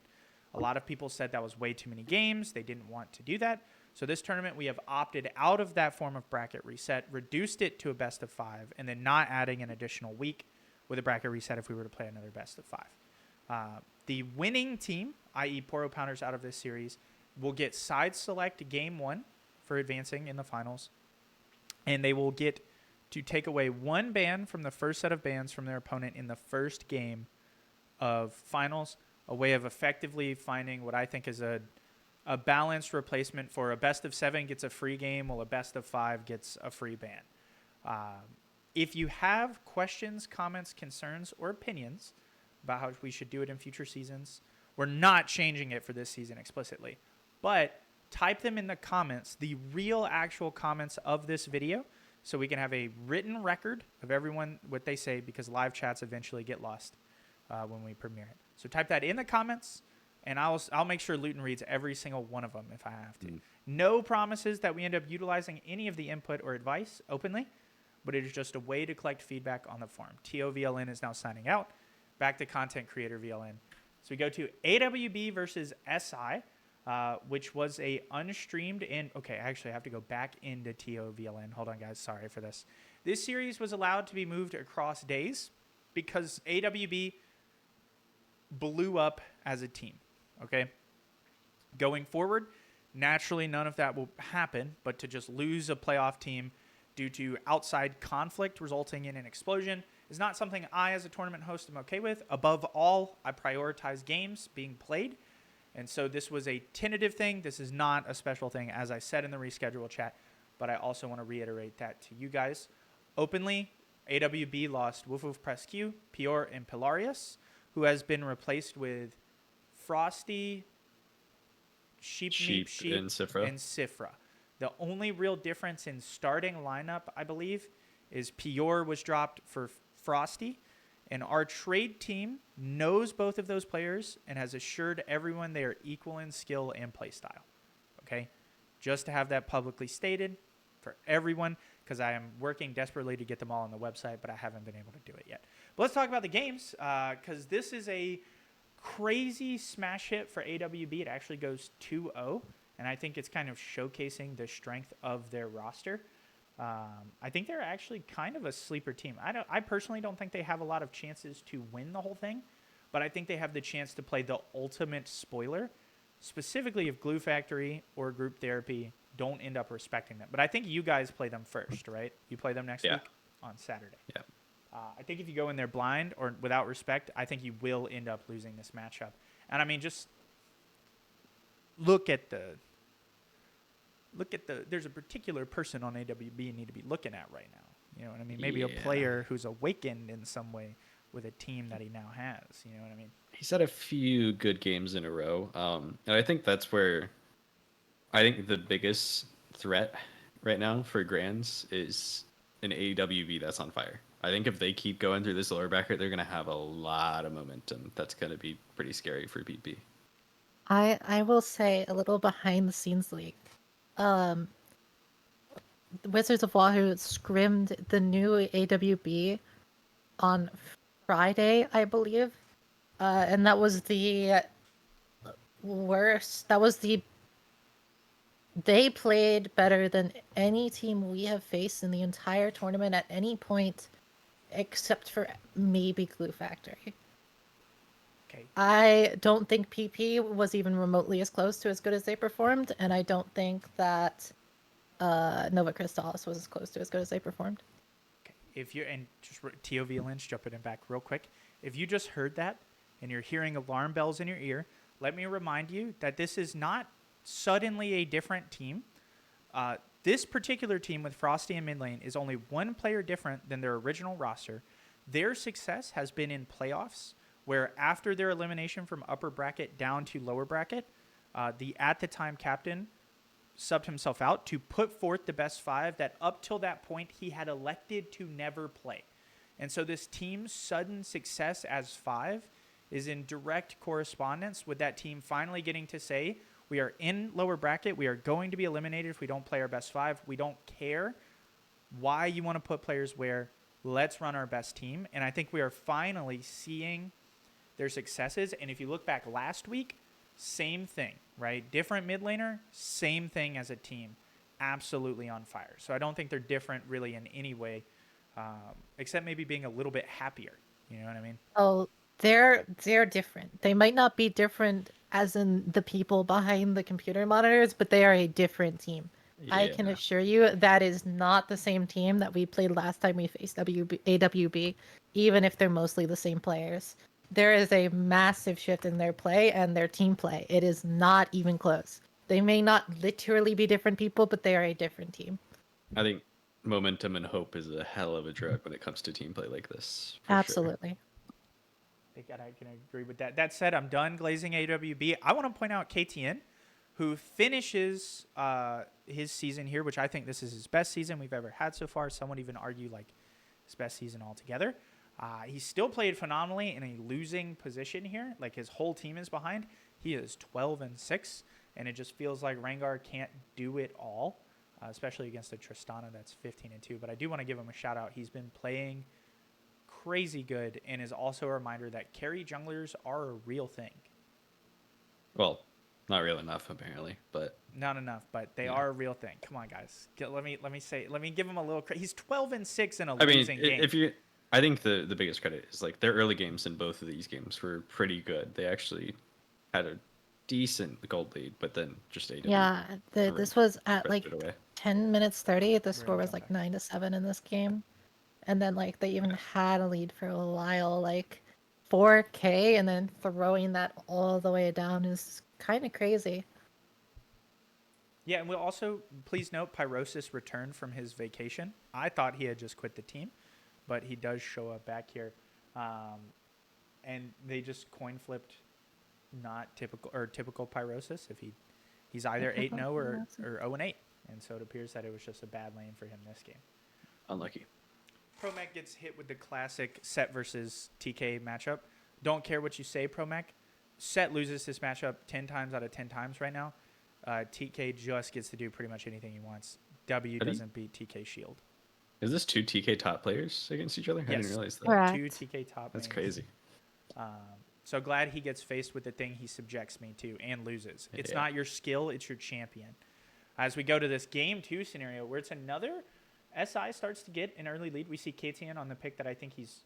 A lot of people said that was way too many games. They didn't want to do that. So this tournament, we have opted out of that form of bracket reset, reduced it to a best of 5, and then not adding an additional week with a bracket reset if we were to play another best of 5. The winning team, i.e. Poro Pounders out of this series, will get side select game 1 for advancing in the finals, and they will get to take away 1 ban from the first set of bans from their opponent in the first game of finals, a way of effectively finding what I think is a balanced replacement for a best of 7 gets a free game while a best of 5 gets a free ban. If you have questions, comments, concerns, or opinions about how we should do it in future seasons, we're not changing it for this season explicitly, but type them in the comments, the real actual comments of this video, so we can have a written record of everyone, what they say, because live chats eventually get lost when we premiere it. So type that in the comments, and I'll make sure Luton reads every single one of them if I have to. No promises that we end up utilizing any of the input or advice openly, but it is just a way to collect feedback on the forum. TOVLN is now signing out. Back to Content Creator VLN. So we go to AWB versus SI, which was a unstreamed and okay, actually I have to go back into TOVLN. Hold on, guys. Sorry for this. This series was allowed to be moved across days because AWB blew up as a team. Okay. Going forward, naturally none of that will happen, but to just lose a playoff team due to outside conflict resulting in an explosion is not something I, as a tournament host, am okay with. Above all, I prioritize games being played. And so this was a tentative thing. This is not a special thing, as I said in the reschedule chat, but I also want to reiterate that to you guys. Openly, AWB lost Woof Woof Press Q, Pior, and Pilarius, who has been replaced with Frosty, Sheep, and Sifra. The only real difference in starting lineup, I believe, is Pior was dropped for Frosty, and our trade team knows both of those players and has assured everyone they are equal in skill and play style. Okay? Just to have that publicly stated for everyone, because I am working desperately to get them all on the website, but I haven't been able to do it yet. But let's talk about the games, because this is a crazy smash hit for AWB. It actually goes 2-0, and I think it's kind of showcasing the strength of their roster. I think they're actually kind of a sleeper team. I personally don't think they have a lot of chances to win the whole thing, but I think they have the chance to play the ultimate spoiler, specifically if Glue Factory or Group Therapy don't end up respecting them. But I think you guys play them first, right? You play them next week on Saturday. Yeah. I think if you go in there blind or without respect, I think you will end up losing this matchup. And I mean, just look at the there's a particular person on AWB you need to be looking at right now. You know what I mean? Maybe a Yeah. player who's awakened in some way with a team that he now has. You know what I mean? He's had a few good games in a row. And I think that's where I think the biggest threat right now for Grands is an AWB that's on fire. I think if they keep going through this lower bracket, they're going to have a lot of momentum. That's going to be pretty scary for PP. I will say a little behind the scenes leak. Um, Wizards of Wahoo scrimmed the new AWB on Friday, I believe, and that was the worst. That was the They played better than any team we have faced in the entire tournament at any point, except for maybe Glue Factory. Okay. I don't think PP was even remotely as close to as good as they performed, and I don't think that Nova Crystallis was as close to as good as they performed. Okay. If you're and just TOV Lynch, jumping it back real quick. If you just heard that and you're hearing alarm bells in your ear, let me remind you that this is not suddenly a different team. This particular team with Frosty and mid lane is only one player different than their original roster. Their success has been in playoffs, where after their elimination from upper bracket down to lower bracket, the at the time captain subbed himself out to put forth the best five that up till that point he had elected to never play. And so this team's sudden success as five is in direct correspondence with that team finally getting to say, we are in lower bracket. We are going to be eliminated if we don't play our best five. We don't care why you want to put players where. Let's run our best team. And I think we are finally seeing their successes. And if you look back last week, same thing, right? Different mid laner, same thing as a team. Absolutely on fire. So I don't think they're different really in any way, except maybe being a little bit happier. You know what I mean? Oh, they're different. They might not be different as in the people behind the computer monitors, but they are a different team. I can assure you that is not the same team that we played last time we faced AWB, even if they're mostly the same players. There is a massive shift in their play and their team play. It is not even close. They may not literally be different people, but they are a different team. I think momentum and hope is a hell of a drug when it comes to team play like this. For Absolutely. Sure. I can agree with that. That said, I'm done glazing AWB. I want to point out KTN, who finishes his season here, which I think this is his best season we've ever had so far. Some would even argue like his best season altogether. He still played phenomenally in a losing position here. Like his whole team is behind. He is 12-6, and it just feels like Rengar can't do it all, especially against a Tristana that's 15-2. But I do want to give him a shout out. He's been playing crazy good, and is also a reminder that carry junglers are a real thing. Well, not real enough apparently, but not enough, but they are a real thing. Come on, guys. Let me give him a little credit. He's 12-6 in a losing game. I think the biggest credit is like their early games in both of these games were pretty good. They actually had a decent gold lead, but then just AW. Yeah, this was at like 10 minutes 30. The score was like 9-7 in this game. And then like they even had a lead for a while, like 4K, and then throwing that all the way down is kind of crazy. Yeah, and we'll also please note Pyrosis returned from his vacation. I thought he had just quit the team, but he does show up back here. And they just coin flipped not typical Pyrosis. If he's either 8-0 or 0-8. And so it appears that it was just a bad lane for him this game. Unlucky. Promech gets hit with the classic Set versus TK matchup. Don't care what you say, Promech. Set loses this matchup 10 times out of 10 times right now. TK just gets to do pretty much anything he wants. W doesn't beat TK Shield. Is this two TK top players against each other? Yes. I didn't realize that. Correct. Two TK top That's mains. crazy. So glad he gets faced with the thing he subjects me to and loses. It's not your skill, it's your champion. As we go to this game 2 scenario where it's another SI starts to get an early lead. We see KTN on the pick that I think is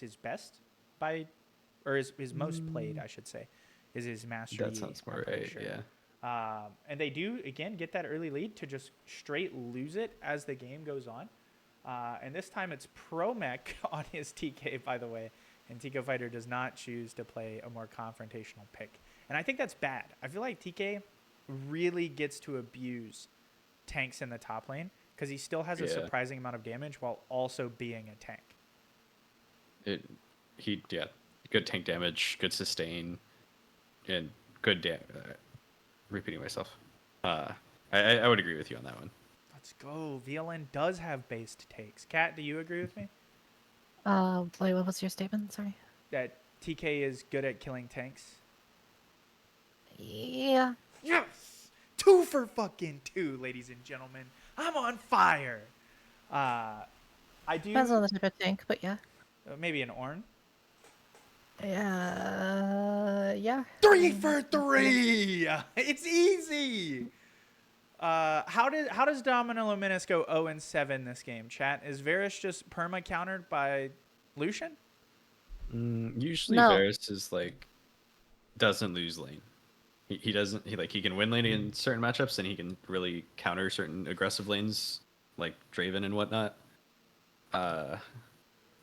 his best or his most played, I should say, is his Master Yi. That sounds more right, sure. yeah. And they do, again, get that early lead to just straight lose it as the game goes on. And this time it's Pro Mech on his TK, by the way. And Tico Fighter does not choose to play a more confrontational pick. And I think that's bad. I feel like TK really gets to abuse tanks in the top lane because he still has a Yeah. surprising amount of damage while also being a tank. Good tank damage, good sustain, and good repeating myself. I would agree with you on that one. Let's go. VLN does have based takes. Kat, do you agree with me? Wait, what was your statement? Sorry. That TK is good at killing tanks? Yeah. Yes! 2 for fucking 2, ladies and gentlemen. I'm on fire. I do... Depends on the type of tank, but yeah. Maybe an Ornn. Yeah. 3 for 3! It's easy! How does Domino Luminous go 0-7 this game, chat? Is Varus just perma countered by Lucian? Usually No. Varus is like doesn't lose lane. He doesn't he can win lane in certain matchups and he can really counter certain aggressive lanes like Draven and whatnot. I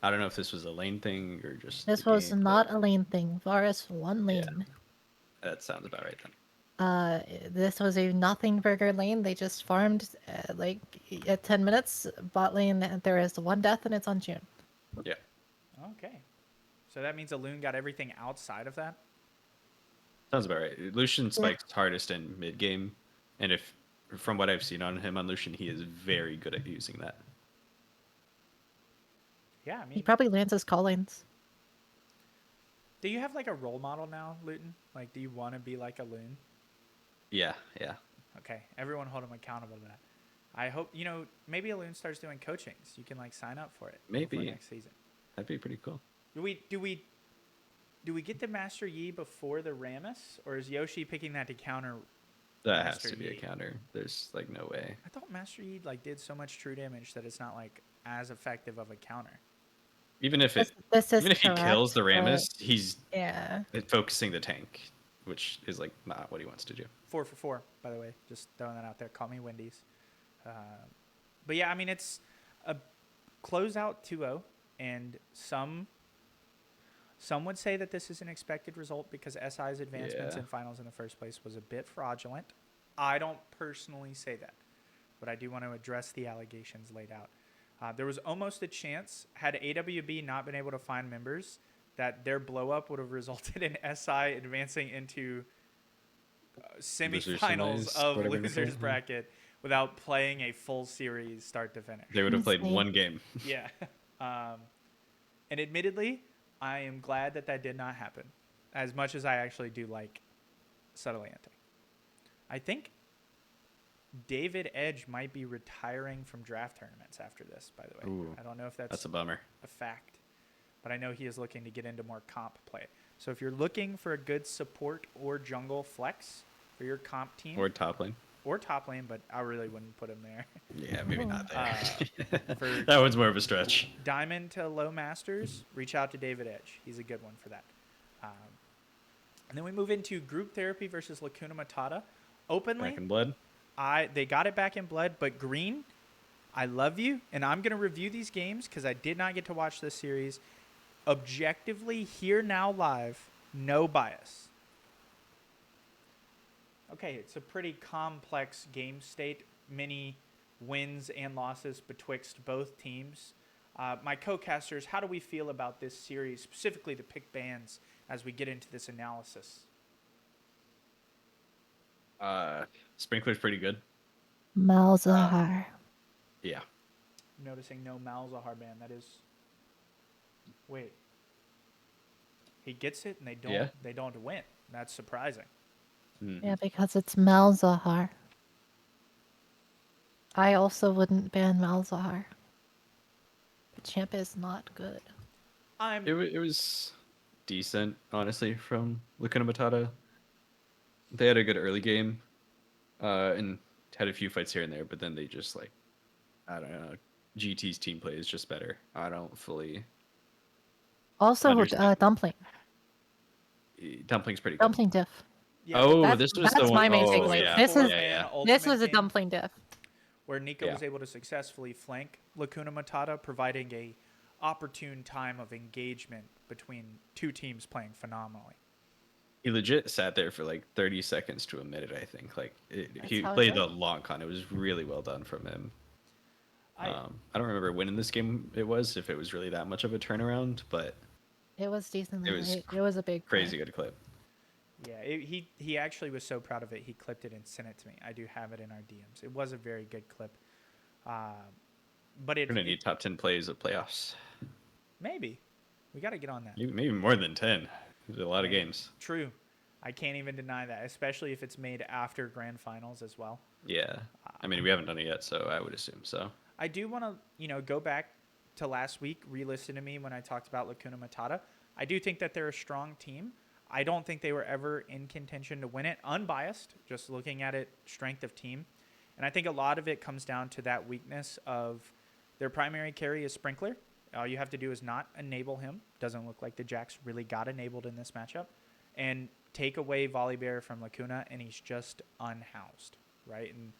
don't know if this was a lane thing or just This the was game, not a lane thing. Varus won lane. that sounds about right then. This was a nothing burger lane. They just farmed like at 10 minutes. Bot lane, there is one death and it's on June. Yeah. Okay. So that means Alune got everything outside of that? Sounds about right. Lucian spikes hardest in mid game, and if from what I've seen on him on Lucian, he is very good at using that. Yeah, I mean... He probably lands his call lanes. Do you have like a role model now, Luton? Like, do you want to be like Alune? Yeah. Okay, everyone hold him accountable to that. I hope, maybe Alune starts doing coachings. You can like sign up for it. Maybe. For next season. That'd be pretty cool. Do we get the Master Yi before the Rammus, or is Yoshi picking that to counter? That Master has to be Yi? a counter. There's like no way. I thought Master Yi like did so much true damage that it's not like as effective of a counter. Even if This is even if he correct, kills the but- Rammus, he's Yeah. focusing the tank, which is like not what he wants to do. 4 for 4, by the way. Just throwing that out there. Call me Wendy's. But yeah, I mean, it's a closeout 2-0, and some would say that this is an expected result because SI's advancements Yeah. in finals in the first place was a bit fraudulent. I don't personally say that, but I do want to address the allegations laid out. There was almost a chance, had AWB not been able to find members, that their blow-up would have resulted in SI advancing into semifinals semis, of whatever you losers call it. bracket without playing a full series start to finish. They would have played Insane. one game. Yeah. And admittedly, I am glad that did not happen, as much as I actually do like Subtleante. I think David Edge might be retiring from draft tournaments after this, by the way. Ooh, I don't know if That's a bummer. a fact, but I know he is looking to get into more comp play. So if you're looking for a good support or jungle flex for your comp team Or top lane. or top lane, but I really wouldn't put him there. Yeah, maybe not there. For That one's more of a stretch. Diamond to low masters, reach out to David Edge. He's a good one for that. And then we move into group therapy versus Lacuna Matata. Openly, Back in blood. they got it back in blood, but Green, I love you, and I'm going to review these games because I did not get to watch this series. Objectively, here now live, no bias. Okay, it's a pretty complex game state, many wins and losses betwixt both teams. My co-casters, how do we feel about this series, specifically the pick bans, as we get into this analysis? Sprinkler's pretty good. Malzahar. Yeah. I'm noticing no Malzahar ban. That is... Wait. He gets it, and they don't win. That's surprising. Yeah, because it's Malzahar. I also wouldn't ban Malzahar. The champ is not good. It was decent, honestly, from Lacuna Matata. They had a good early game, and had a few fights here and there, but then they just like, I don't know. GT's team play is just better. I don't fully. Also, Understand. Dumpling. Dumpling's pretty good. Dumpling diff. Yeah, Oh, That's- this was the that's one my main oh, takeaway. yeah. This is- yeah. This was a game. dumpling diff. where Nico Yeah. was able to successfully flank Lacuna Matata, providing a opportune time of engagement between two teams playing phenomenally. He legit sat there for like 30 seconds to a minute, I think. Like he how it played goes. a long con. It was really well done from him. I I don't remember when in this game it was, if it was really that much of a turnaround, but It was decently it was late. It was a big play. crazy good clip. Yeah, he actually was so proud of it. He clipped it and sent it to me. I do have it in our DMs. It was a very good clip, but We're gonna need top 10 plays of playoffs. maybe we got to get on that. Maybe more than 10. There's a lot of Hey, games. True, I can't even deny that, especially if it's made after grand finals as well. Yeah. I mean, we haven't done it yet, so I would assume so. I do want to go back to last week, re-listen to me when I talked about Lacuna Matata. I do think that they're a strong team. I don't think they were ever in contention to win it. Unbiased, just looking at it, strength of team. And I think a lot of it comes down to that weakness of their primary carry is Sprinkler. All you have to do is not enable him. Doesn't look like the Jacks really got enabled in this matchup. And take away Volibear from Lacuna, and he's just unhoused, right? And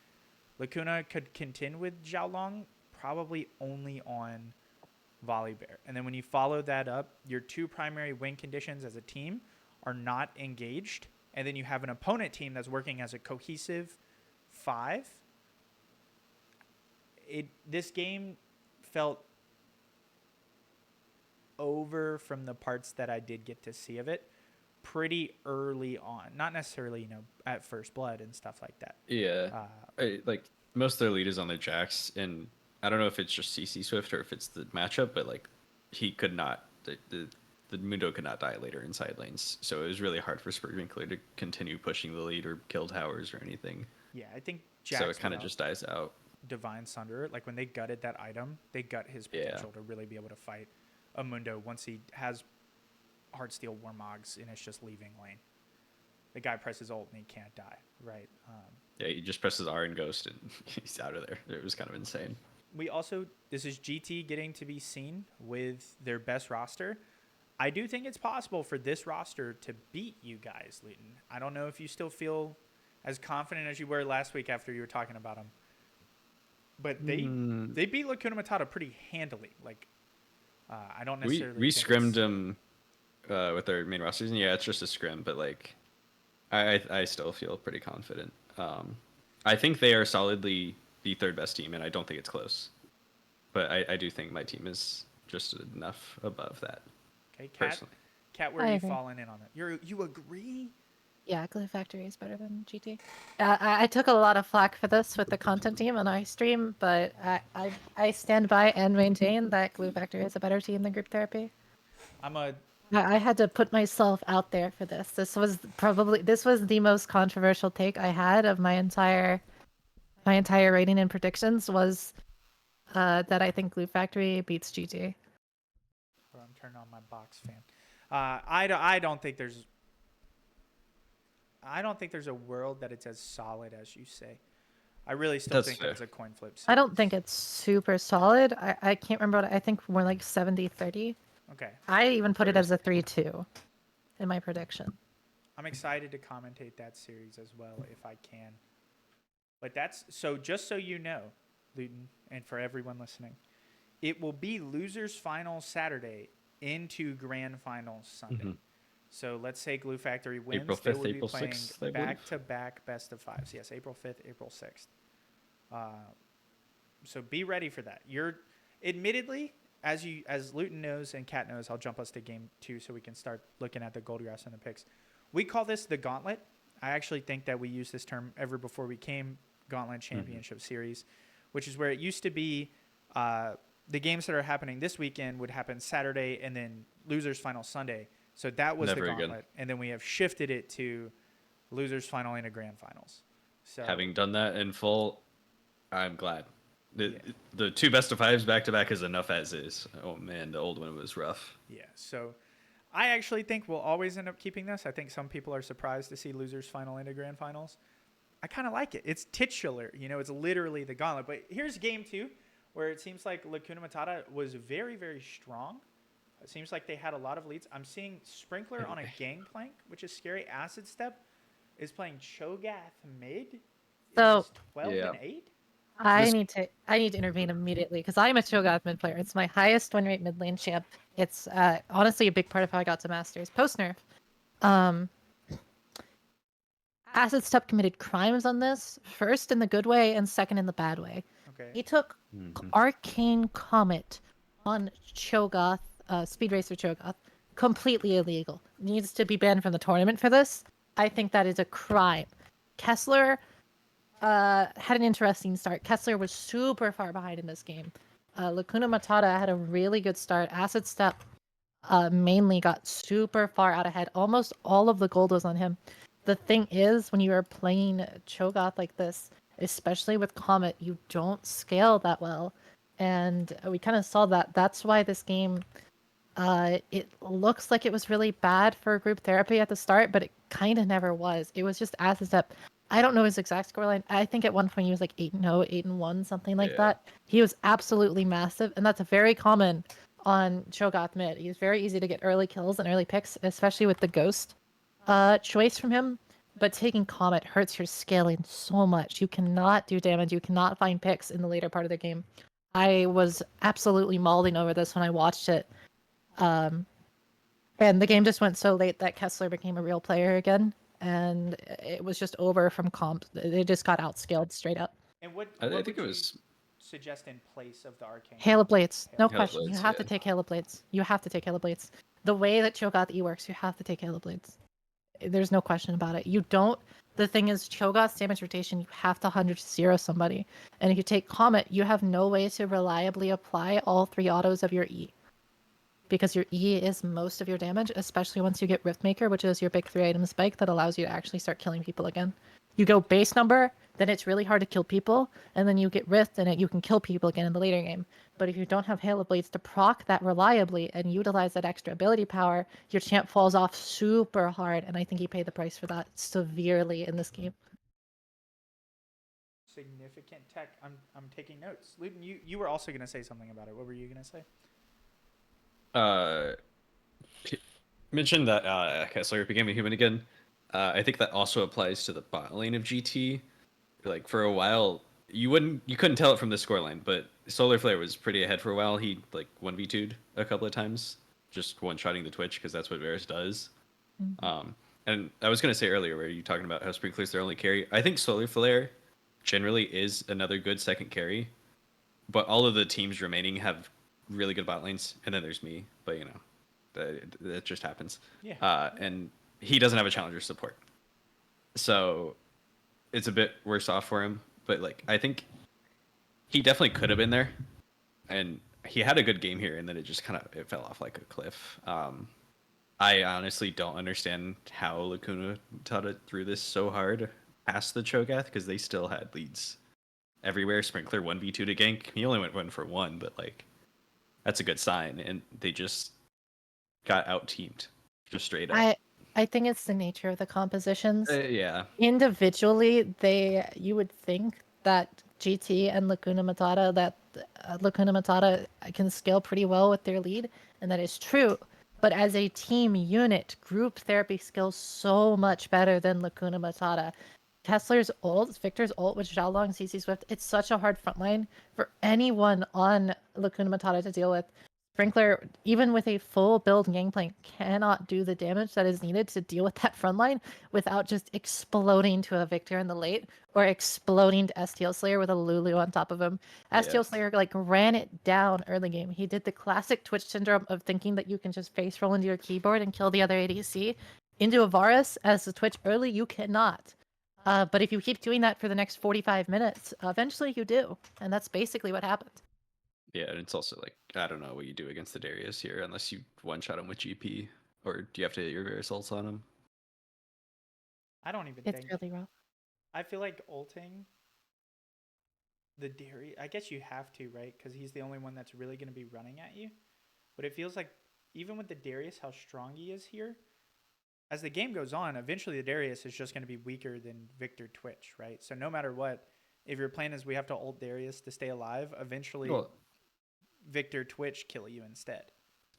Lacuna could contend with Xiaolong probably only on Volibear. And then when you follow that up, your two primary win conditions as a team are not engaged. And then you have an opponent team that's working as a cohesive 5. This game felt over from the parts that I did get to see of it pretty early on. Not necessarily, at first blood and stuff like that. Yeah. Like, most of their lead is on the Jacks, and I don't know if it's just CC Swift or if it's the matchup, but, like, he could not... The Mundo could not die later in side lanes, so it was really hard for Sprinkler to continue pushing the lead or kill towers or anything. Yeah, I think So Jax it kind of just dies out. Divine Sunder, like when they gutted that item, they gut his potential to really be able to fight a Mundo once he has Heartsteel Warmogs and it's just leaving lane. The guy presses ult and he can't die, right? Yeah, he just presses R and Ghost and he's out of there. It was kind of insane. This is GT getting to be seen with their best roster. I do think it's possible for this roster to beat you guys, Luton. I don't know if you still feel as confident as you were last week after you were talking about them. But they beat Lacuna Matata pretty handily. Like, I don't necessarily. We scrimmed them with our main rosters, and yeah, it's just a scrim. But like, I still feel pretty confident. I think they are solidly the third best team, and I don't think it's close. But I do think my team is just enough above that. Okay, personally. Kat, where I are you agree. falling in on it? You agree? Yeah, Glue Factory is better than GT. I took a lot of flack for this with the content team on iStream, but I stand by and maintain that Glue Factory is a better team than Group Therapy. I had to put myself out there for this. This was the most controversial take I had of my entire rating and predictions was that I think Glue Factory beats GT. I'm turning on my box fan. I don't think there's a world that it's as solid as you say. I really still That's think fair. it's a coin flip. I don't series. think it's super solid. I can't remember what I think more like 70-30. Okay. I even put it as a 3-2 in my prediction. I'm excited to commentate that series as well if I can. But just so you know, Luton, and for everyone listening, it will be losers final Saturday into grand finals Sunday. Mm-hmm. So let's say Glue Factory wins. April They 5th, will April be playing 6th, I believe. back-to-back best of fives. Yes, April 5th, April 6th. So be ready for that. You're admittedly, as Luton knows and Kat knows, I'll jump us to game 2 so we can start looking at the gold grass and the picks. We call this the Gauntlet. I actually think that we used this term ever before we came Gauntlet Championship Series, which is where it used to be the games that are happening this weekend would happen Saturday and then losers final Sunday. So that was Never the again. Gauntlet. And then we have shifted it to losers final into grand finals. So Having done that in full, I'm glad. The two best of fives back to back is enough as is. Oh man, the old one was rough. yeah, so I actually think we'll always end up keeping this. I think some people are surprised to see losers final into grand finals. I kind of like it. It's titular, it's literally the Gauntlet. But here's game 2, where it seems like Lacuna Matata was very, very strong. It seems like they had a lot of leads. I'm seeing Sprinkler on a gangplank, which is scary. Acid Step is playing Cho'Gath mid. So- Is 12 Yeah. and 8. I This need to intervene immediately because I'm a Cho'Gath mid player. It's my highest win rate mid lane champ. It's honestly a big part of how I got to Masters. Post nerf. Um, Acid Step committed crimes on this, first in the good way and second in the bad way. Okay. He took Mhm. Arcane Comet on Cho'Gath, Speed Racer Cho'Gath, completely illegal. Needs to be banned from the tournament for this. I think that is a crime. Kessler had an interesting start. Kessler was super far behind in this game. Lacuna Matata had a really good start. Acid Step mainly got super far out ahead. Almost all of the gold was on him. The thing is, when you are playing Cho'Gath like this, especially with Comet, you don't scale that well. And we kind of saw that. That's why this game, it looks like it was really bad for group therapy at the start, but it kind of never was. It was just as a step. I don't know his exact scoreline. I think at one point he was like 8-0, 8-1, something like Yeah. that. He was absolutely massive, and that's very common on Cho'Gath mid. He's very easy to get early kills and early picks, especially with the Ghost choice from him. But taking Comet hurts your scaling so much. You cannot do damage. You cannot find picks in the later part of the game. I was absolutely mauling over this when I watched it. And the game just went so late that Kessler became a real player again, and it was just over from comp. They just got outscaled straight up. And what I would think it you was suggest in place of the arcane? Hail of Blades, no Hail of question. You Blades, have to yeah. take Hail of Blades. You have to take Hail of Blades. The way that Cho'Gath E works, you have to take Hail of Blades. There's no question about it. You don't. The thing is, Cho'Gath's damage rotation, you have to 100-0 somebody. And if you take Comet, you have no way to reliably apply all 3 autos of your E. Because your E is most of your damage, especially once you get Riftmaker, which is your big 3-item spike that allows you to actually start killing people again. You go base number, then it's really hard to kill people, and then you get Rift, and you can kill people again in the later game. But if you don't have Hail of Blades to proc that reliably and utilize that extra ability power, your champ falls off super hard, and I think he paid the price for that severely in this game. Significant tech. I'm taking notes. Luton, you were also gonna say something about it. What were you gonna say? Mentioned that Kessler became a human again. I think that also applies to the bot lane of GT. Like for a while, you couldn't tell it from the scoreline, but Solar Flare was pretty ahead for a while. He like 1v2'd a couple of times, just one-shotting the Twitch because that's what Varus does. Mm-hmm. And I was gonna say earlier, where you talking about how Sprinkler's their only carry. I think Solar Flare generally is another good second carry, but all of the teams remaining have really good bot lanes, and then there's me. But that just happens. Yeah. And he doesn't have a challenger support, so it's a bit worse off for him. But like, I think he definitely could have been there, and he had a good game here, and then it fell off like a cliff. I honestly don't understand how Lacuna threw this so hard past the Cho'Gath because they still had leads everywhere. Sprinkler 1v2 to gank. He only went 1-for-1, but like that's a good sign, and they just got out teamed, just straight up. I think it's the nature of the compositions. Yeah. Individually, you would think that GT and Lacuna Matata can scale pretty well with their lead, and that is true. But as a team unit, group therapy scales so much better than Lacuna Matata. Kessler's ult, Victor's ult with Xiaolong, CC Swift, it's such a hard frontline for anyone on Lacuna Matata to deal with. Sprinkler, even with a full build Gangplank, cannot do the damage that is needed to deal with that frontline without just exploding to a Victor in the late or exploding to STL Slayer with a Lulu on top of him. STL Slayer like ran it down early game. He did the classic Twitch syndrome of thinking that you can just face roll into your keyboard and kill the other ADC. Into a Varus as the Twitch early, you cannot. But if you keep doing that for the next 45 minutes, eventually you do. And that's basically what happened. Yeah, and it's also like, I don't know what you do against the Darius here unless you one-shot him with GP, or do you have to hit your various ults on him? I don't even It's think. really rough. I feel like ulting the Darius. I guess you have to, right? Because he's the only one that's really going to be running at you. But it feels like even with the Darius, how strong he is here, as the game goes on, eventually the Darius is just going to be weaker than Victor Twitch, right? So no matter what, if your plan is we have to ult Darius to stay alive, eventually Victor Twitch kill you instead.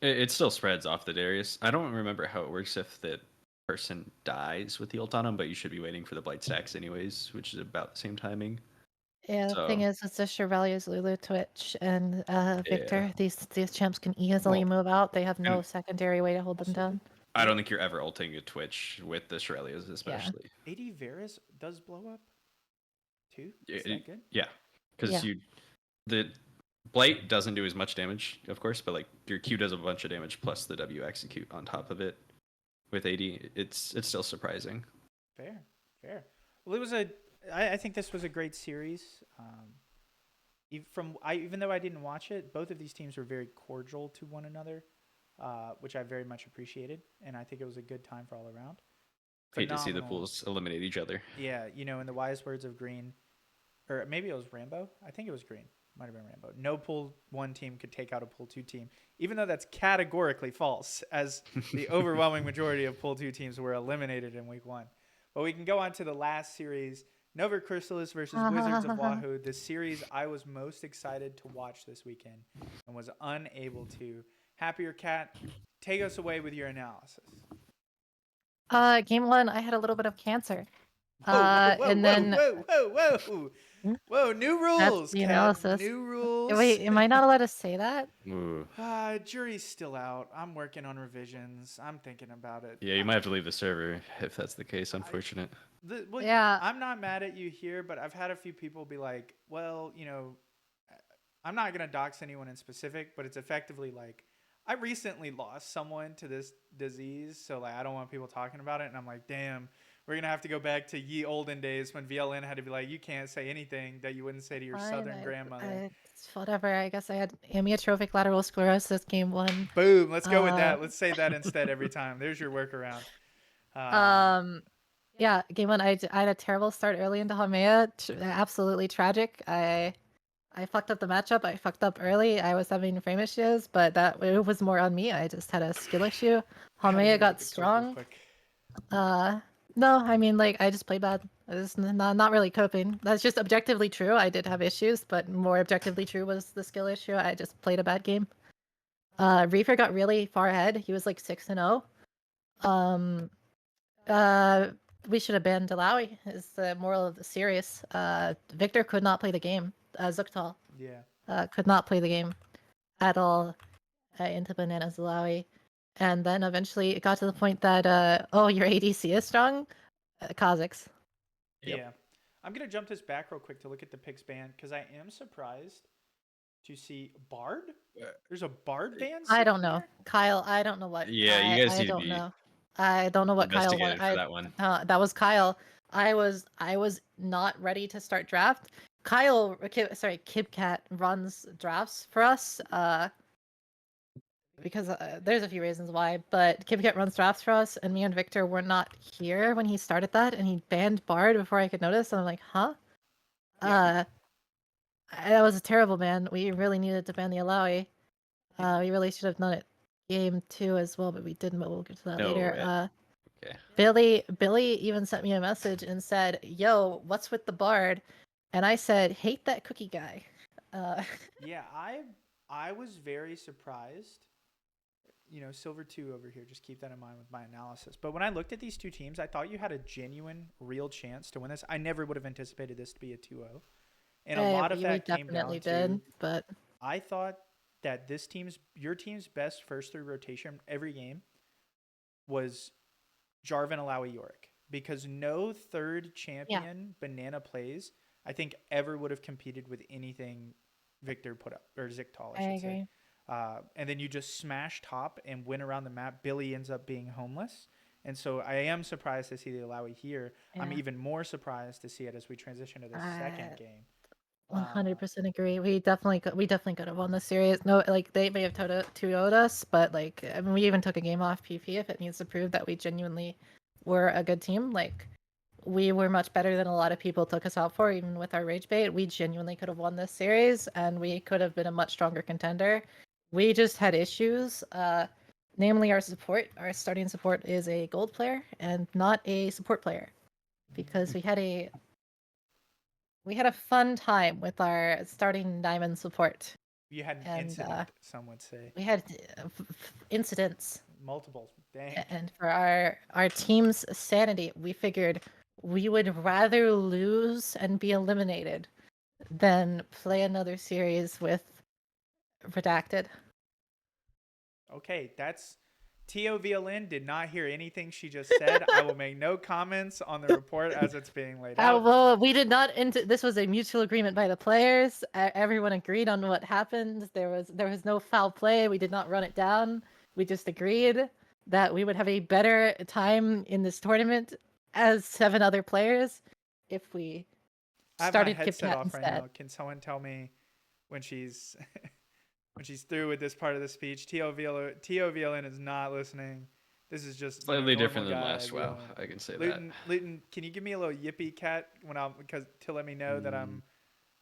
It still spreads off the Darius. I don't remember how it works if the person dies with the ult on him, but you should be waiting for the blight stacks anyways, which is about the same timing. Yeah, the thing So is, it's the Chevalier's Lulu Twitch and Victor. yeah. These champs can easily Well, move out. They have no and secondary way to hold them Also, down. I don't think you're ever ulting a Twitch with the Shurelias, Yeah. especially. AD Varus does blow up too. Is Yeah, that good? yeah, because Yeah. the Blight doesn't do as much damage, of course, but like your Q does a bunch of damage plus the W execute on top of it. With AD, it's still surprising. Fair, fair. Well, it was a. I think this was a great series. Even though I didn't watch it, both of these teams were very cordial to one another, which I very much appreciated, and I think it was a good time for all around. Hate to see the Phenomenal. pools eliminate each other. Yeah, in the wise words of Green, or maybe it was Rambo. I think it was Green. Might have been Rambo. No pool one team could take out a pool two team, even though that's categorically false, as the overwhelming majority of pool two teams were eliminated in week one. But we can go on to the last series, Nova Chrysalis versus Wizards of Wahoo, the series I was most excited to watch this weekend and was unable to. Happier Cat, take us away with your analysis. Game 1, I had a little bit of cancer. Whoa, And then whoa, new that's rules, the Cat. analysis. New rules. Wait, am I not allowed to say that? Ooh. Jury's still out. I'm working on revisions. I'm thinking about it. Yeah, you might have to leave the server if that's the case. Unfortunate. Yeah. I'm not mad at you here, but I've had a few people be like, well, I'm not going to dox anyone in specific, but it's effectively like, I recently lost someone to this disease, so like I don't want people talking about it. And I'm like, damn, we're going to have to go back to ye olden days when VLN had to be like, you can't say anything that you wouldn't say to your southern grandmother. It's whatever. I guess I had amyotrophic lateral sclerosis game 1. Boom, let's go with that. Let's say that instead every time. There's your workaround. Yeah, game 1, I had a terrible start early into Hamea. Absolutely tragic. I fucked up the matchup. I fucked up early. I was having frame issues, but it was more on me. I just had a skill issue. Hamea got strong. No, I mean, like, I just played bad. It's not really coping. That's just objectively true. I did have issues, but more objectively true was the skill issue. I just played a bad game. Reaper got really far ahead. He was like 6-0. We should have banned Dalawi, is the moral of the series. Victor could not play the game. Zuktal. Yeah. Could not play the game at all into Bananas Dalawi. And then eventually it got to the point that, your ADC is strong? Kha'Zix. Yep. Yeah. I'm going to jump this back real quick to look at the picks ban, because I am surprised to see Bard. There's a Bard ban? I don't know. Kyle, I don't know what. Yeah, you guys I need to don't be know. I don't know what Kyle investigated wanted. for that one. That was Kyle. I was not ready to start draft. KibCat runs drafts for us. Because there's a few reasons why, but KibCat runs drafts for us, and me and Victor were not here when he started that, and he banned Bard before I could notice, and I'm like, huh? Yeah. That was a terrible ban. We really needed to ban the Alawi. We really should have done it game 2 as well, but we didn't, but we'll get to that later. Okay. Billy even sent me a message and said, yo, what's with the Bard? And I said, hate that cookie guy. Yeah, I was very surprised. Silver 2 over here. Just keep that in mind with my analysis. But when I looked at these two teams, I thought you had a genuine, real chance to win this. I never would have anticipated this to be a 2-0. And a lot of that came down to, but I thought that your team's best first 3 rotation every game was Jarvan, Alawi, Yorick. Because no third champion Banana plays, I think, ever would have competed with anything Victor put up, or Ziktal, I should say. And then you just smash top and win around the map. Billy ends up being homeless. And so I am surprised to see the Alawi here. Yeah. I'm even more surprised to see it as we transition to the second game. 100% agree. We definitely could have won the series. No, like, they may have 2-0'd us, but like, I mean, we even took a game off PP if it needs to prove that we genuinely were a good team. Like, we were much better than a lot of people took us out for, even with our rage bait. We genuinely could have won this series, and we could have been a much stronger contender. We just had issues. Namely, our support. Our starting support is a gold player and not a support player, because we had a fun time with our starting diamond support. You had an incident, some would say. We had incidents. Multiple. Dang. And for our team's sanity, we figured we would rather lose and be eliminated then play another series with Redacted. Okay, that's TOVLN did not hear anything she just said. I will make no comments on the report as it's being laid out. Well, we did not. This was a mutual agreement by the players. Everyone agreed on what happened. There was no foul play. We did not run it down. We just agreed that we would have a better time in this tournament as 7 other players if we I have my started headset KitKat off instead. right now. Can someone tell me when she's when she's through with this part of the speech? TOVLN is not listening. This is just Slightly normal different than guy last WoW. VLN. I can say Luton, can you give me a little yippee cat to let me know that Mm.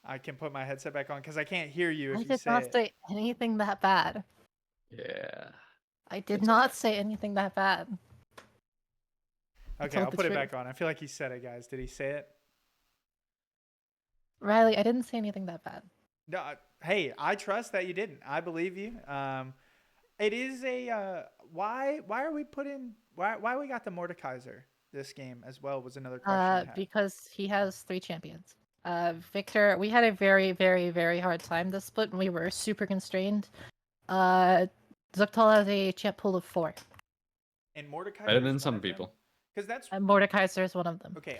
I can put my headset back on because I can't hear you if I you did say not it. say anything that bad. Yeah. I did It's not okay. say anything that bad. Okay, told I'll the put it truth. back on. I feel like he said it, guys. Did he say it? Riley, I didn't say anything that bad. No. Hey, I trust that you didn't. I believe you. It is a why are we putting why we got the Mordekaiser this game as well was another question I had. Because he has 3 champions. Victor, we had a very, very, very hard time this split, and we were super constrained. Zuctal has a champ pool of 4. And Mordekaiser Better is than one some of them? people. Because that's And Mordekaiser is one of them. Okay,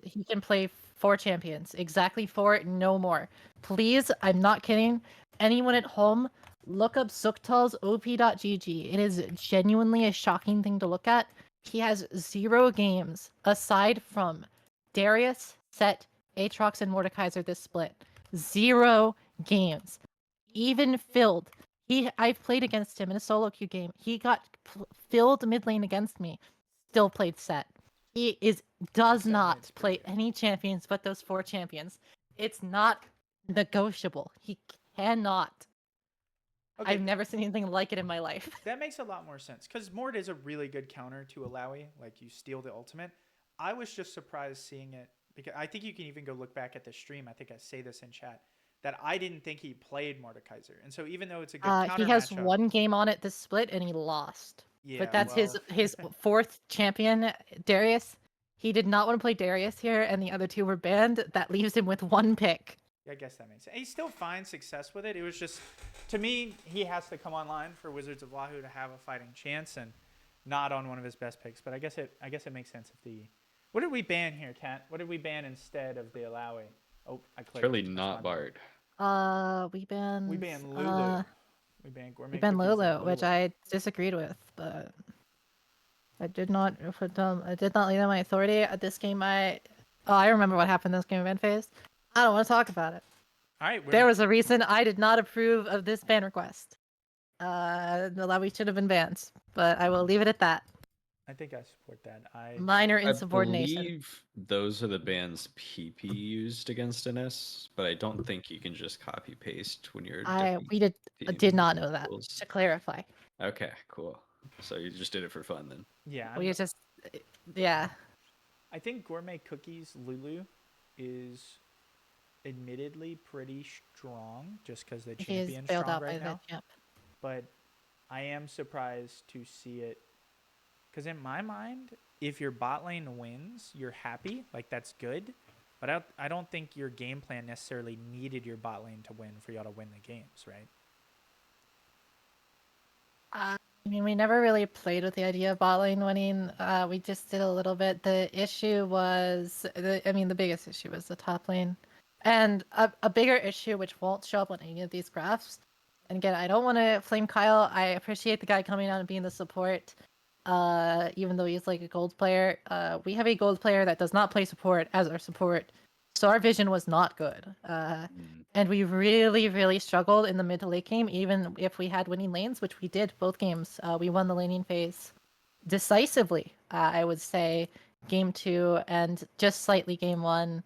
He can play 4 champions. Exactly 4, no more. Please, I'm not kidding. Anyone at home, look up Zuctal's op.gg. It is genuinely a shocking thing to look at. He has 0 games aside from Darius, Set, Aatrox, and Mordekaiser this split. 0 games. Even filled. I've played against him in a solo queue game. He got filled mid lane against me. Still played Set. He does Set not mid's play pretty good. any champions but those 4 champions. It's not negotiable. He cannot. Okay, I've never seen anything like it in my life. that makes a lot more sense because Mord is a really good counter to Alawi. Like you steal the ultimate. I was just surprised seeing it because I think you can even go look back at the stream. I think I say this in chat that I didn't think he played Mordekaiser, and so even though it's a good counter He has matchup, 1 game on it this split and he lost. yeah, But that's well, his 4th champion, Darius. He did not want to play Darius here, and the other 2 were banned. That leaves him with 1 pick. I guess that makes sense. He still finds success with it. It was just, to me, he has to come online for Wizards of Wahoo to have a fighting chance, and not on one of his best picks. But I guess it makes sense if the. What did we ban here, Kat? What did we ban instead of the Alawi? Oh, I clicked. Surely That's not my bad. Bard. We banned. We banned Lulu. We banned Gourmet We banned Cookies and Lulu, which I disagreed with, but I did not lean on my authority. At this game, I remember what happened this game event phase. I don't want to talk about it. All right, There was a reason I did not approve of this ban request. The Alawi should have been banned, but I will leave it at that. I think I support that. Minor I insubordination. believe those are the bans PP used against NS, but I don't think you can just copy paste when you're. We did not know that. rules. To clarify. Okay, cool. So you just did it for fun then. Yeah. We just, yeah. I think Gourmet Cookies Lulu is admittedly pretty strong just because the He is champion's bailed strong out by right now. the champ. But I am surprised to see it because in my mind, if your bot lane wins, you're happy. Like that's good. But I don't think your game plan necessarily needed your bot lane to win for y'all to win the games, right? I mean, we never really played with the idea of bot lane winning. We just did a little bit. The issue was, the biggest issue was the top lane. And a bigger issue, which won't show up on any of these graphs. And again, I don't want to flame Kyle. I appreciate the guy coming out and being the support, even though he's like a gold player. We have a gold player that does not play support as our support. So our vision was not good. And we really, really struggled in the mid to late game, even if we had winning lanes, which we did both games. We won the laning phase decisively, I would say, game 2 and just slightly game 1.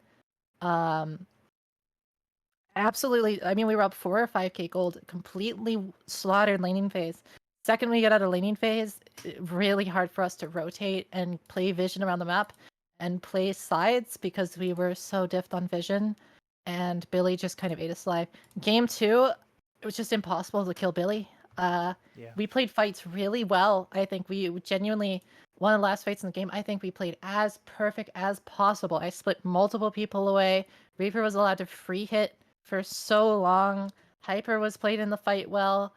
Absolutely. I mean, we were up 4 or 5k gold, completely slaughtered laning phase. Second we get out of laning phase, really hard for us to rotate and play vision around the map and play sides because we were so diffed on vision. And Billy just kind of ate us alive. Game 2, it was just impossible to kill Billy. We played fights really well. I think we genuinely, one of the last fights in the game, I think we played as perfect as possible. I split multiple people away. Reaper was allowed to free hit for so long. Hyper was played in the fight well.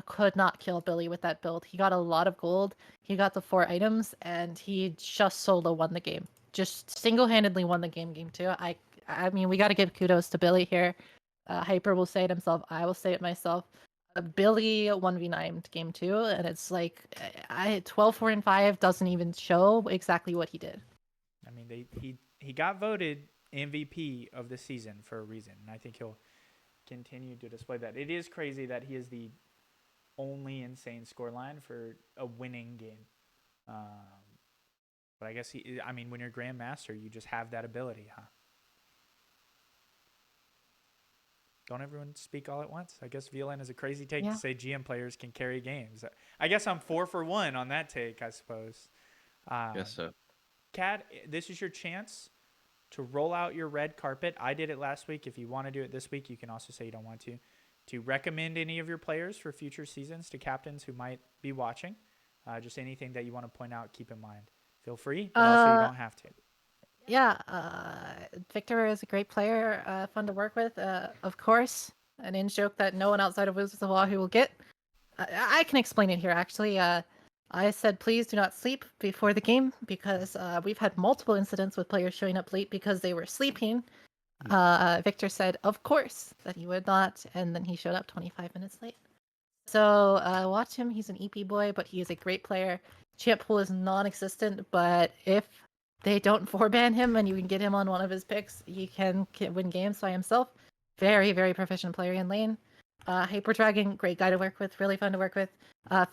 Could not kill Billy with that build. He got a lot of gold. He got the 4 items, and he just solo won the game. Just single-handedly won the game 2. I mean, we got to give kudos to Billy here. Hyper will say it himself. I will say it myself. Billy 1v9 game 2, and it's like 12, 4, and 5 doesn't even show exactly what he did. I mean, he got voted MVP of the season for a reason, and I think he'll continue to display that. It is crazy that he is the only insane scoreline for a winning game. But I guess when you're Grandmaster, you just have that ability, huh? Don't everyone speak all at once? I guess VLN is a crazy take to say GM players can carry games. I guess I'm 4 for 1 on that take, I suppose. Guess so. Kat, this is your chance to roll out your red carpet. I did it last week. If you want to do it this week, you can also say you don't want to. To recommend any of your players for future seasons to captains who might be watching. Just anything that you want to point out, keep in mind. Feel free, but also you don't have to. Yeah, Victor is a great player, fun to work with. Of course, an in-joke that no one outside of Wizards of Wahoo will get. I can explain it here, actually. I said, please do not sleep before the game because we've had multiple incidents with players showing up late because they were sleeping. Victor said, of course, that he would not, and then he showed up 25 minutes late. So watch him. He's an EP boy, but he is a great player. Champ pool is non-existent, but if they don't 4-ban him and you can get him on one of his picks, he can win games by himself. Very, very proficient player in lane. Hyper Dragon, great guy to work with, really fun to work with.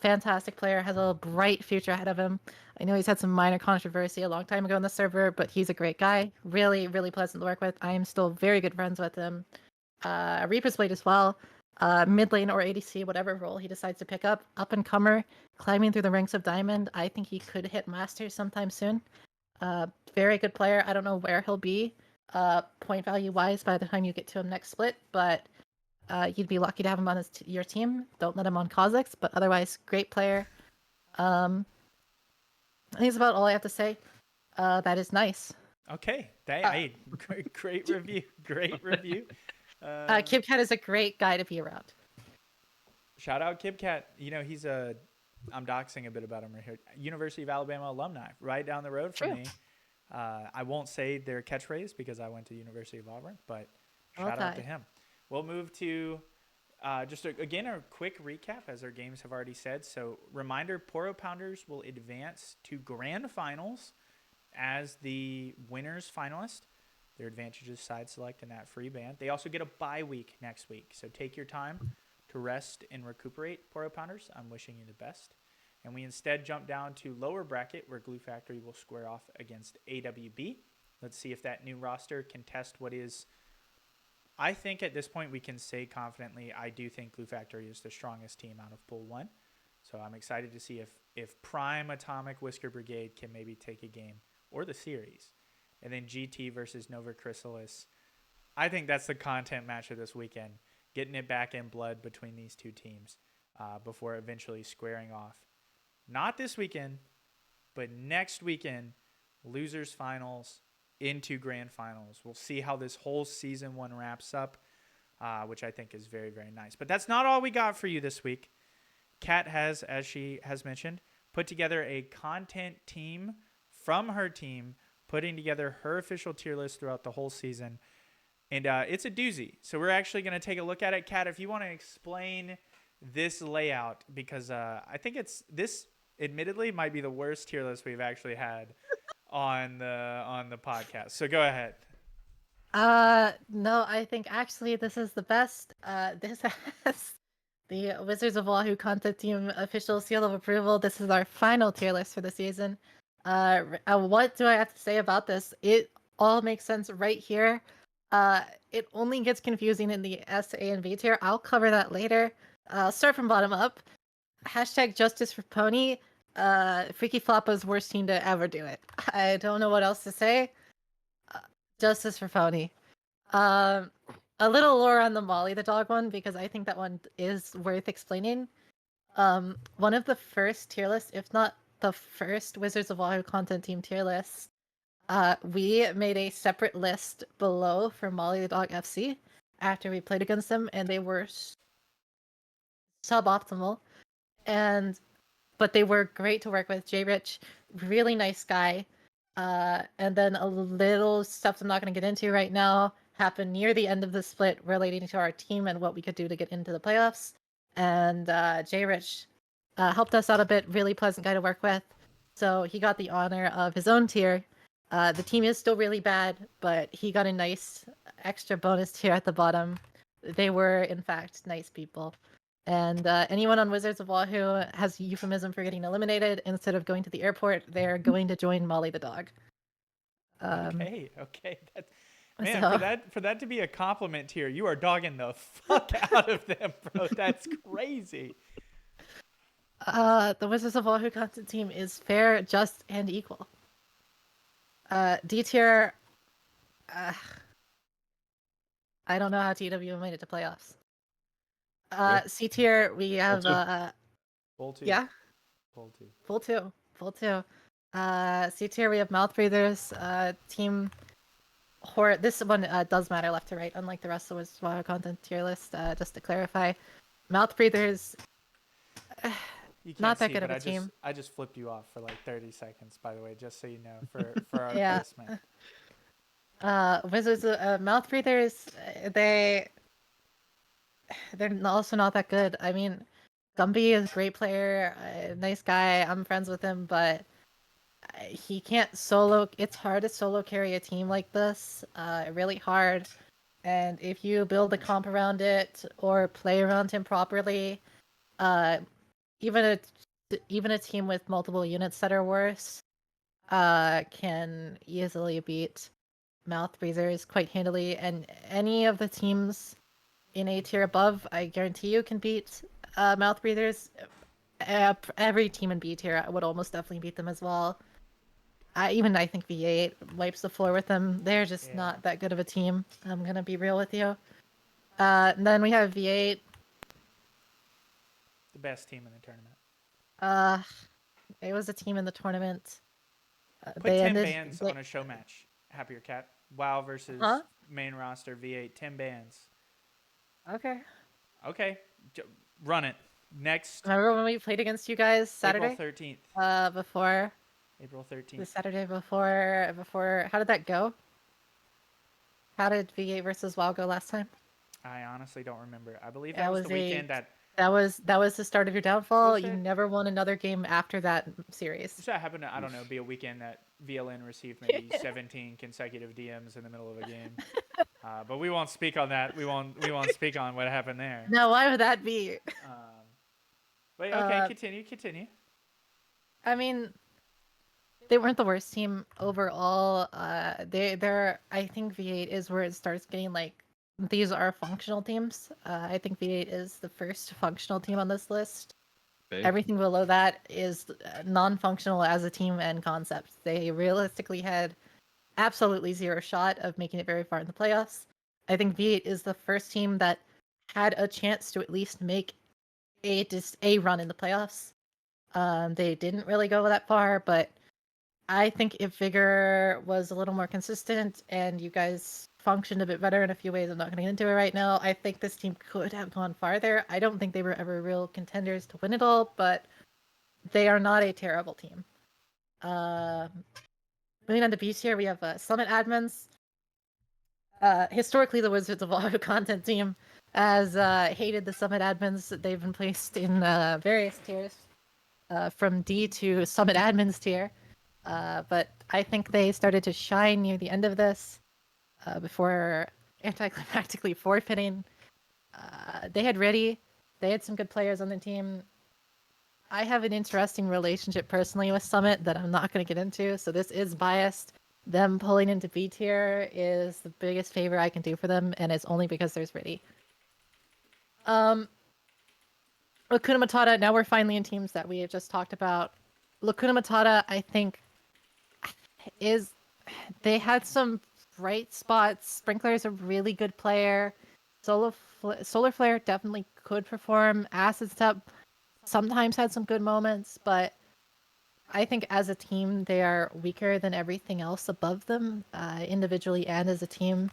Fantastic player, has a bright future ahead of him. I know he's had some minor controversy a long time ago on the server, but he's a great guy. Really, really pleasant to work with. I am still very good friends with him. Reaper's played as well. Mid lane or ADC, whatever role he decides to pick up. Up and comer, climbing through the ranks of Diamond. I think he could hit Master sometime soon. Very good player. I don't know where he'll be, point value wise, by the time you get to him next split, but you'd be lucky to have him on your team. Don't let him on Kha'Zix, but otherwise, great player. I think that's about all I have to say. That is nice. Okay, great review. Great review. KibCat is a great guy to be around. Shout out KibCat. You know, he's I'm doxing a bit about him right here. University of Alabama alumni, right down the road from me. I won't say their catchphrase because I went to University of Auburn, but shout out to him. We'll move to again a quick recap as our games have already said. So reminder, Poro Pounders will advance to grand finals as the winners finalist. Their advantage is side select and that free ban. They also get a bye week next week. So take your time to rest and recuperate, Poro Pounders. I'm wishing you the best. And we instead jump down to lower bracket where Glue Factory will square off against AWB. Let's see if that new roster can test what is... I think at this point we can say confidently, I do think Glue Factory is the strongest team out of Pool 1. So I'm excited to see if Prime Atomic Whisker Brigade can maybe take a game or the series. And then GT versus Nova Chrysalis. I think that's the content match of this weekend. Getting it back in blood between these two teams before eventually squaring off. Not this weekend, but next weekend, losers finals into grand finals. We'll see how this whole season 1 wraps up, which I think is very, very nice. But that's not all we got for you this week. Kat has, as she has mentioned, put together a content team from her team, putting together her official tier list throughout the whole season. And it's a doozy. So we're actually going to take a look at it. Kat, if you want to explain this layout, because I think this admittedly might be the worst tier list we've actually had on the podcast. So go ahead. No, I think actually this is the best. This has the Wizards of Wahoo content team official seal of approval. This is our final tier list for the season. What do I have to say about this? It all makes sense right here. It only gets confusing in the S, A, and V tier. I'll cover that later. I'll start from bottom up. Hashtag justice for Pony. Freaky Floppa's worst team to ever do it. I don't know what else to say. Justice for Pony. a little lore on the Molly the dog one, because I think that one is worth explaining. One of the first tier lists, if not the first Wizards of Wahoo content team tier list, we made a separate list below for Molly the Dog FC after we played against them, and they were suboptimal. But they were great to work with. Jay Rich, really nice guy. And then a little stuff I'm not going to get into right now happened near the end of the split relating to our team and what we could do to get into the playoffs. And Jay Rich helped us out a bit. Really pleasant guy to work with. So he got the honor of his own tier. The team is still really bad, but he got a nice extra bonus tier at the bottom. They were, in fact, nice people. And anyone on Wizards of Wahoo has a euphemism for getting eliminated. Instead of going to the airport, they're going to join Molly the dog. Okay. Man, so- for that to be a compliment here, you are dogging the fuck out of them, bro. That's crazy. The Wizards of Wahoo content team is fair, just, and equal. D tier. I don't know how TW made it to playoffs. C tier, we have Full two. yeah, Full two. full two. C tier, we have Mouth Breathers. Team Horror. This one does matter left to right, unlike the rest of the Wahoo content tier list. Just to clarify, Mouth Breathers. You can't Not that see, good of but a team. I just flipped you off for like 30 seconds, by the way, just so you know, for our Yeah. placement. Wizards, Mouth Breathers, they're also not that good. I mean, Gumby is a great player, nice guy. I'm friends with him, but he can't solo. It's hard to solo carry a team like this. Really hard. And if you build a comp around it or play around him properly, even a team with multiple units that are worse, can easily beat Mouth Breathers quite handily. And any of the teams in A tier above, I guarantee you can beat Mouth Breathers. Every team in B tier would almost definitely beat them as well. I think V8 wipes the floor with them. They're just not that good of a team. I'm gonna be real with you. And then we have V8. The best team in the tournament. It was a team in the tournament. Put They 10 ended. bands on a show match. Happier Cat. WoW versus main roster V8. 10 bands. Okay. Okay. Run it. Next. Remember when we played against you guys Saturday? April 13th. Before. April 13th. The Saturday before. How did that go? How did V8 versus WoW go last time? I honestly don't remember. I believe that was the weekend that that was the start of your downfall. Was You it? never won another game after that series. So that happened to, I don't know, be a weekend that VLN received maybe 17 consecutive DMs in the middle of a game. But we won't speak on that. We won't speak on what happened there. Now, why would that be? But okay, continue. I mean, they weren't the worst team overall. They're I think V8 is where it starts getting like these are functional teams. I think V8 is the first functional team on this list. Okay. Everything below that is non-functional as a team and concept. They realistically had absolutely zero shot of making it very far in the playoffs. I think V8 is the first team that had a chance to at least make a run in the playoffs. They didn't really go that far, but I think if Vigor was a little more consistent and you guys functioned a bit better in a few ways, I'm not going to get into it right now, I think this team could have gone farther. I don't think they were ever real contenders to win it all, but they are not a terrible team. Moving on to B tier, we have Summit Admins. Historically, the Wizards of Wahoo content team has hated the Summit Admins. They've been placed in various tiers, from D to Summit Admins tier. But I think they started to shine near the end of this, before anticlimactically forfeiting. They had some good players on the team. I have an interesting relationship personally with Summit that I'm not going to get into, so this is biased. Them pulling into B tier is the biggest favor I can do for them, and it's only because there's Riddy. Lacuna Matata, now we're finally in teams that we have just talked about. Lacuna Matata, I think, they had some bright spots. Sprinkler is a really good player. Solar Flare definitely could perform. Acid Step sometimes had some good moments, but I think as a team they are weaker than everything else above them, individually and as a team.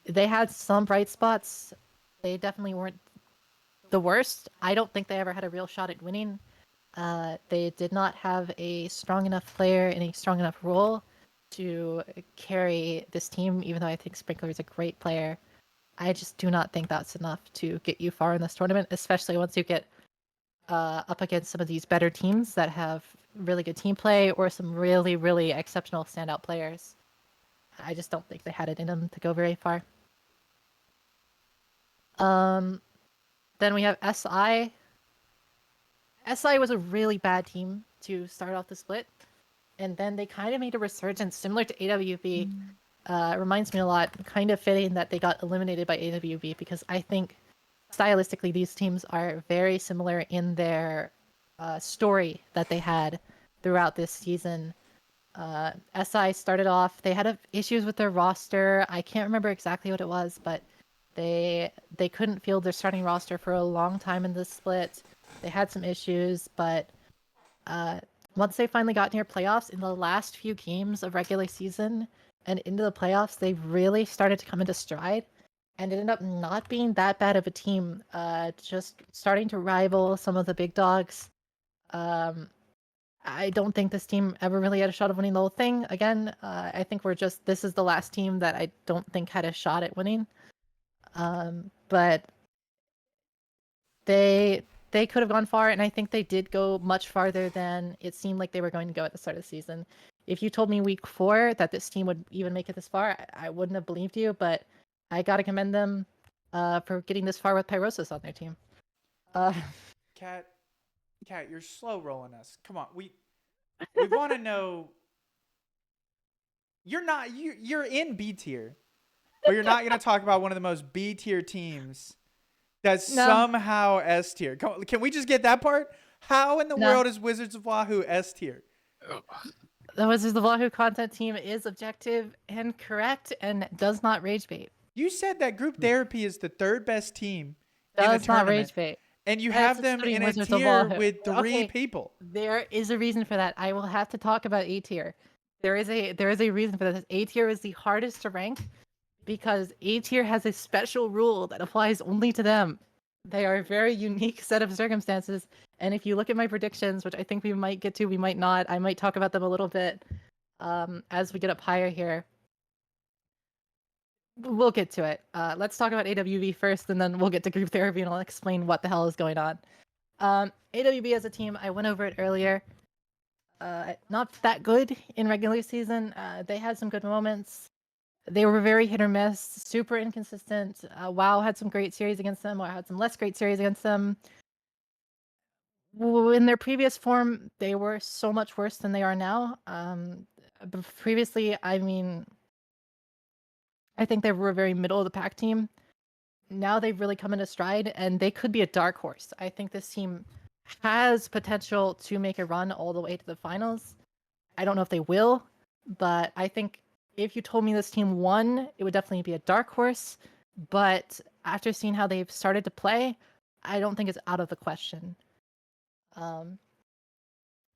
They had some bright spots. They definitely weren't the worst. I don't think they ever had a real shot at winning. They did not have a strong enough player in a strong enough role to carry this team, even though I think Sprinkler is a great player. I just do not think that's enough to get you far in this tournament, especially once you get up against some of these better teams that have really good team play or some really, really exceptional standout players. I just don't think they had it in them to go very far. Then we have SI. SI was a really bad team to start off the split, and then they kind of made a resurgence similar to AWB. It reminds me a lot, kind of fitting that they got eliminated by AWB because I think stylistically these teams are very similar in their story that they had throughout this season. SI started off, they had issues with their roster. I can't remember exactly what it was, but they couldn't field their starting roster for a long time in this split. They had some issues, but once they finally got near playoffs in the last few games of regular season and into the playoffs, they really started to come into stride and ended up not being that bad of a team, just starting to rival some of the big dogs. I don't think this team ever really had a shot of winning the whole thing. Again, I think this is the last team that I don't think had a shot at winning. But they could have gone far, and I think they did go much farther than it seemed like they were going to go at the start of the season. If you told me week 4 that this team would even make it this far, I wouldn't have believed you, but I gotta commend them for getting this far with Pyrosis on their team. Cat, you're slow rolling us. Come on, we want to know. You're in B tier, but you're not going to talk about one of the most B tier teams that's somehow S tier. Can we just get that part? How in the world is Wizards of Wahoo S tier? The Wizards of Wahoo content team is objective and correct and does not rage bait. You said that Group Therapy is the 3rd best team in the Does not tournament. rage bait. And you have them in a tier with 3 people. There is a reason for that. I will have to talk about A tier. There is a reason for this. A tier is the hardest to rank because A tier has a special rule that applies only to them. They are a very unique set of circumstances. And if you look at my predictions, which I think we might get to, we might not. I might talk about them a little bit as we get up higher here. We'll get to it. Let's talk about AWB first, and then we'll get to Group Therapy, and I'll explain what the hell is going on. AWB as a team, I went over it earlier. Not that good in regular season. They had some good moments. They were very hit or miss, super inconsistent. WoW had some great series against them, or had some less great series against them. In their previous form, they were so much worse than they are now. But previously, I mean, I think they were a very middle of the pack team. Now they've really come into stride, and they could be a dark horse. I think this team has potential to make a run all the way to the finals. I don't know if they will, but I think if you told me this team won, it would definitely be a dark horse. But after seeing how they've started to play, I don't think it's out of the question. Now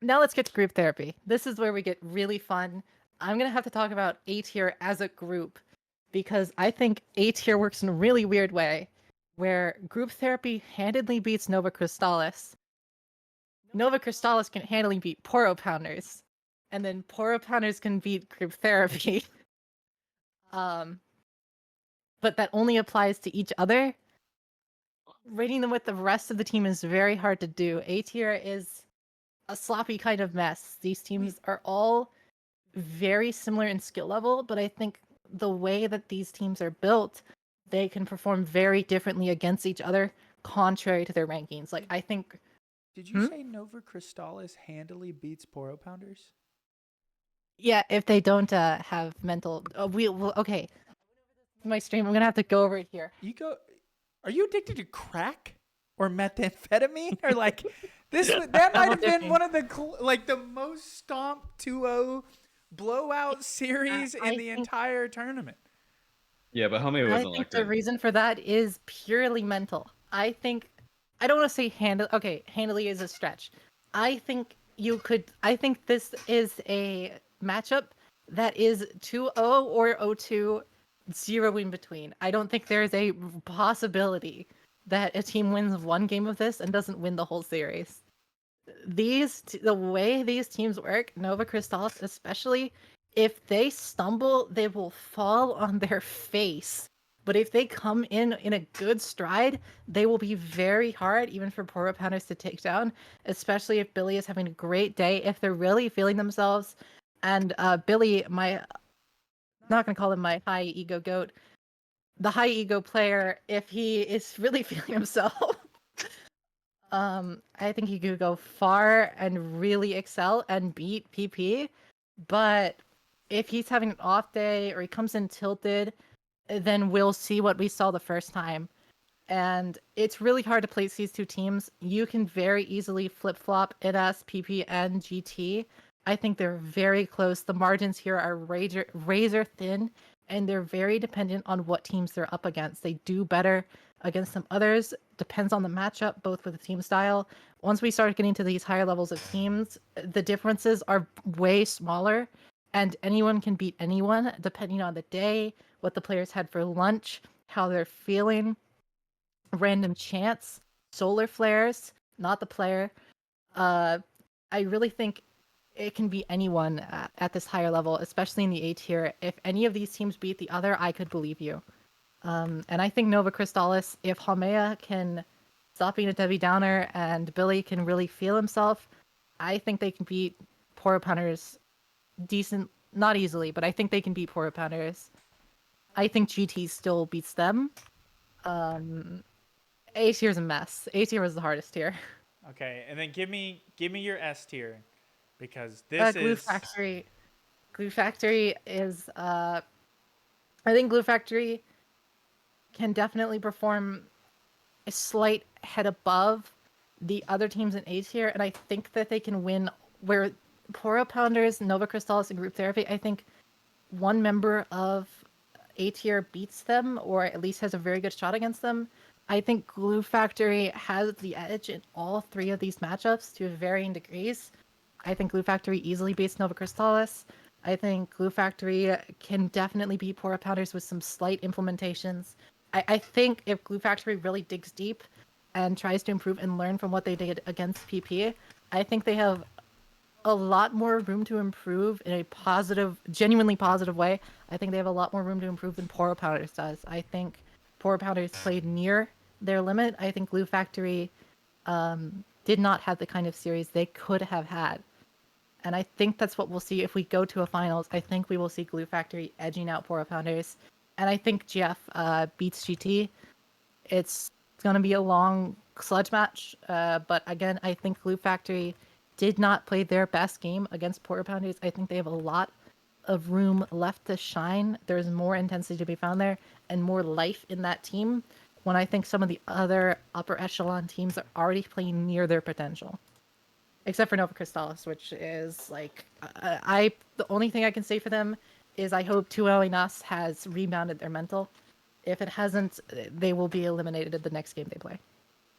let's get to Group Therapy. This is where we get really fun. I'm going to have to talk about A tier as a group, because I think A tier works in a really weird way, where Group Therapy handedly beats Nova Crystallis. Nova Crystallis can handily beat Poro Pounders, and then Poro Pounders can beat Group Therapy. But that only applies to each other. Rating them with the rest of the team is very hard to do. A tier is a sloppy kind of mess. These teams are all very similar in skill level, but I think the way that these teams are built, they can perform very differently against each other, contrary to their rankings. Like, I think... Did you say Nova Crystallis handily beats Poro Pounders? Yeah, if they don't have mental... okay. My stream, I'm going to have to go over it here. Are you addicted to crack or methamphetamine? Or like, that might have been one of the most stomped 2-0 blowout series in the entire tournament. Yeah, but Homie I wasn't think locked the in. reason for that is purely mental. I don't want to say handily is a stretch. I think this is a matchup that is 2-0 or 0-2, 0 in between. I don't think there is a possibility that a team wins one game of this and doesn't win the whole series. The way these teams work, Nova Crystallis especially, if they stumble, they will fall on their face. But if they come in a good stride, they will be very hard, even for poor opponents to take down. Especially if Billy is having a great day, if they're really feeling themselves. And Billy, not gonna call him my high ego goat, the high ego player, if he is really feeling himself. I think he could go far and really excel and beat PP. But if he's having an off day or he comes in tilted, then we'll see what we saw the first time. And it's really hard to place these two teams. You can very easily flip-flop NS, PP, and GT. I think they're very close. The margins here are razor thin, and they're very dependent on what teams they're up against. They do better against some others. Depends on the matchup, both with the team style. Once we start getting to these higher levels of teams, the differences are way smaller, and anyone can beat anyone depending on the day, what the players had for lunch, how they're feeling. Random chance, solar flares, not the player. I really think it can be anyone at this higher level, especially in the A tier. If any of these teams beat the other, I could believe you. And I think Nova Crystallis, if Haumea can stop being a Debbie Downer and Billy can really feel himself, I think they can beat Poor Punters decent, not easily, but I think they can beat Poor Punters. I think GT still beats them. A tier's a mess. A tier was the hardest tier. Okay, and then give me your S tier, because this Glue is Factory. Glue Factory is I think Glue Factory can definitely perform a slight head above the other teams in A tier, and I think that they can win where Poro Pounders, Nova Crystallis, and Group Therapy, I think one member of A tier beats them, or at least has a very good shot against them. I think Glue Factory has the edge in all three of these matchups to varying degrees. I think Glue Factory easily beats Nova Crystallis. I think Glue Factory can definitely beat Poro Pounders with some slight implementations. I think if Glue Factory really digs deep and tries to improve and learn from what they did against PP, I think they have a lot more room to improve in a positive, genuinely positive way. I think they have a lot more room to improve than Poro Pounders does. I think Poro Pounders played near their limit. I think Glue Factory did not have the kind of series they could have had. And I think that's what we'll see if we go to a finals. I think we will see Glue Factory edging out Poro Pounders. And I think GF beats GT. It's going to be a long sludge match. But again, I think Glue Factory did not play their best game against Poro Pounders. I think they have a lot of room left to shine. There's more intensity to be found there and more life in that team, when I think some of the other upper echelon teams are already playing near their potential. Except for Nova Crystallis, which is like, the only thing I can say for them is I hope 2-0 Nas has rebounded their mental. If it hasn't, they will be eliminated at the next game they play.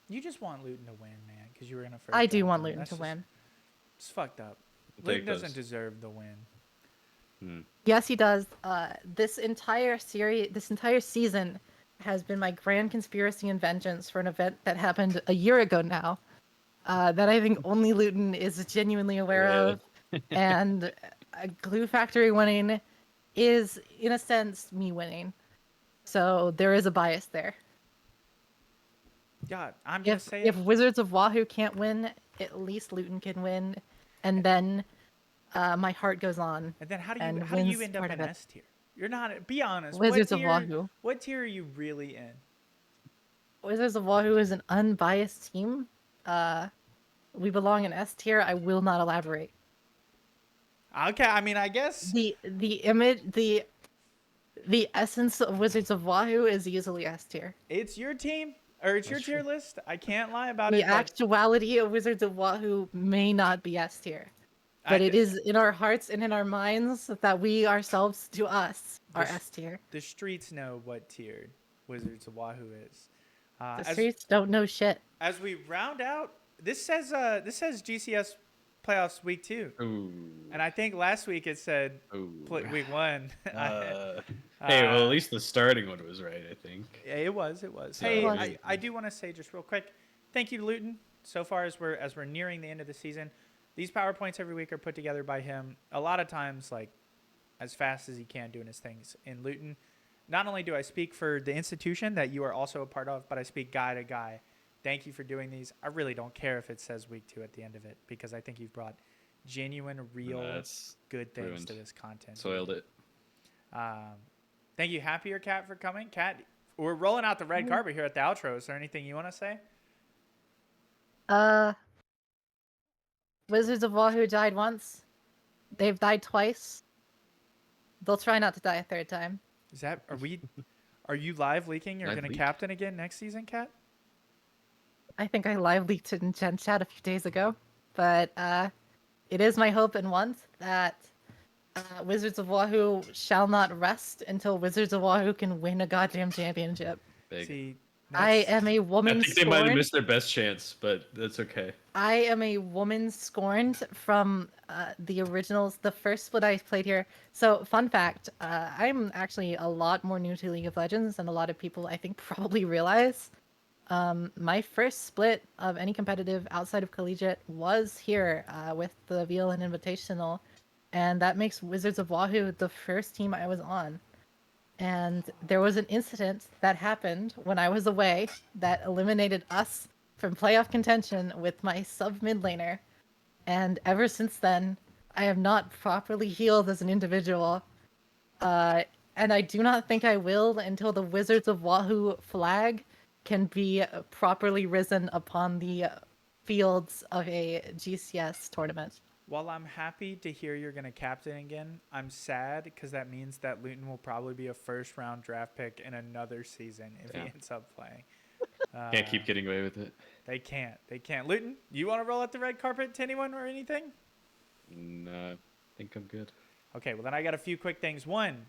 you just want Luton to win, man, because you were gonna first. I do draft want them. Luton That's to just- win. It's fucked up. Take Luton doesn't those. deserve the win. Yes, he does. This entire season has been my grand conspiracy and vengeance for an event that happened a year ago now. That I think only Luton is genuinely aware of. And Glue Factory winning is, in a sense, me winning. So there is a bias there. God, I'm gonna say If Wizards of Wahoo can't win, at least Luton can win. And then my heart goes on. And then how do and you wins end up part in of it. S tier? You're not. Be honest. Wizards what of tier, Wahoo. What tier are you really in? Wizards of Wahoo is an unbiased team. We belong in S tier. I will not elaborate. Okay, I mean, I guess The image, the essence of Wizards of Wahoo is easily S tier. it's your team or it's your tier list. I can't lie about The it. But actuality of Wizards of Wahoo may not be S tier. But it is in our hearts and in our minds that we ourselves, to us, are S tier. The streets know what tier Wizards of Wahoo is. The streets don't know shit. As we round out, this says GCS playoffs week 2, Ooh. and I think last week it said week 1. Hey, well, at least the starting one was right, I think. Yeah, it was. So, Hey, I do want to say just real quick, thank you to Luton. So far as we're nearing the end of the season, these PowerPoints every week are put together by him. A lot of times, like as fast as he can, doing his things in Luton. Not only do I speak for the institution that you are also a part of, but I speak guy to guy. Thank you for doing these. I really don't care if it says week 2 at the end of it, because I think you've brought genuine, real, good things to this content. Soiled it. Thank you, Happier Cat, for coming. Cat, we're rolling out the red carpet here at the outro. Is there anything you want to say? Wizards of Wahoo died once. They've died twice. They'll try not to die a third time. Are you live leaking? You're going to captain again next season, Cat? I think I live leaked it in Gen Chat a few days ago. But it is my hope and want that Wizards of Wahoo shall not rest until Wizards of Wahoo can win a goddamn championship. Big. See, I am a woman I think scorned. they might have missed their best chance, but that's okay. I am a woman scorned from the originals, the first split I played here. So, fun fact, I'm actually a lot more new to League of Legends than a lot of people I think probably realize. My first split of any competitive outside of collegiate was here with the VLN Invitational, and that makes Wizards of Wahoo the first team I was on. And there was an incident that happened when I was away that eliminated us from playoff contention with my sub mid laner. And ever since then, I have not properly healed as an individual. And I do not think I will until the Wizards of Wahoo flag can be properly risen upon the fields of a GCS tournament. While I'm happy to hear you're going to captain again, I'm sad because that means that Luton will probably be a first-round draft pick in another season if he ends up playing. Can't keep getting away with it. They can't. Luton, you want to roll out the red carpet to anyone or anything? No, I think I'm good. Okay, well then I got a few quick things. One,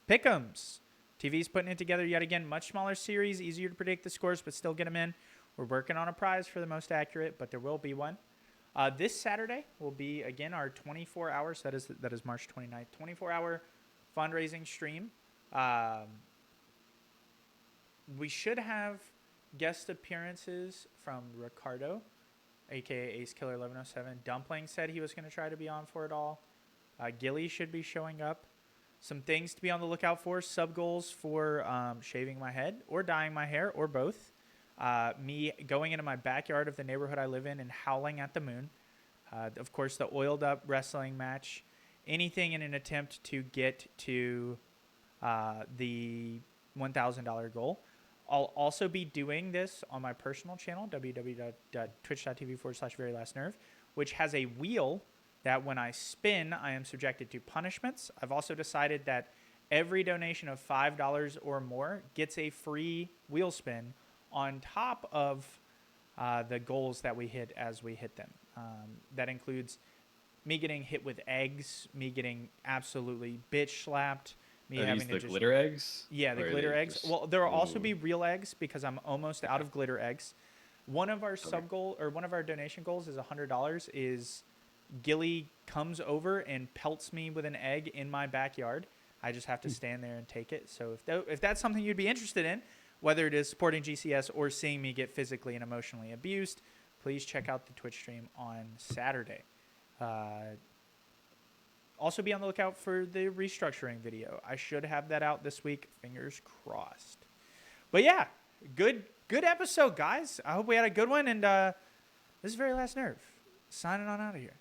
pick'ems. TV's putting it together yet again. Much smaller series, easier to predict the scores, but still get them in. We're working on a prize for the most accurate, but there will be one. This Saturday will be, again, our 24 hours. That is March 29th. 24-hour fundraising stream. We should have guest appearances from Ricardo, a.k.a. Ace Killer 1107. Dumpling said he was going to try to be on for it all. Gilly should be showing up. Some things to be on the lookout for. Sub-goals for shaving my head or dyeing my hair or both. Me going into my backyard of the neighborhood I live in and howling at the moon. Of course, the oiled up wrestling match. Anything in an attempt to get to the $1,000 goal. I'll also be doing this on my personal channel, www.twitch.tv/verylastnerve, which has a wheel that when I spin, I am subjected to punishments. I've also decided that every donation of $5 or more gets a free wheel spin on top of the goals that we hit as we hit them. That includes me getting hit with eggs, me getting absolutely bitch slapped, me Are having these to the glitter eggs? Yeah, the glitter eggs. Well, there will also be real eggs because I'm almost out of glitter eggs. One of our one of our donation goals is $100. Is Gilly comes over and pelts me with an egg in my backyard. I just have to stand there and take it. So if that's something you'd be interested in, whether it is supporting GCS or seeing me get physically and emotionally abused, please check out the Twitch stream on Saturday. Also be on the lookout for the restructuring video. I should have that out this week. Fingers crossed. But yeah, good episode, guys. I hope we had a good one. And this is Very Last Nerve. Signing on out of here.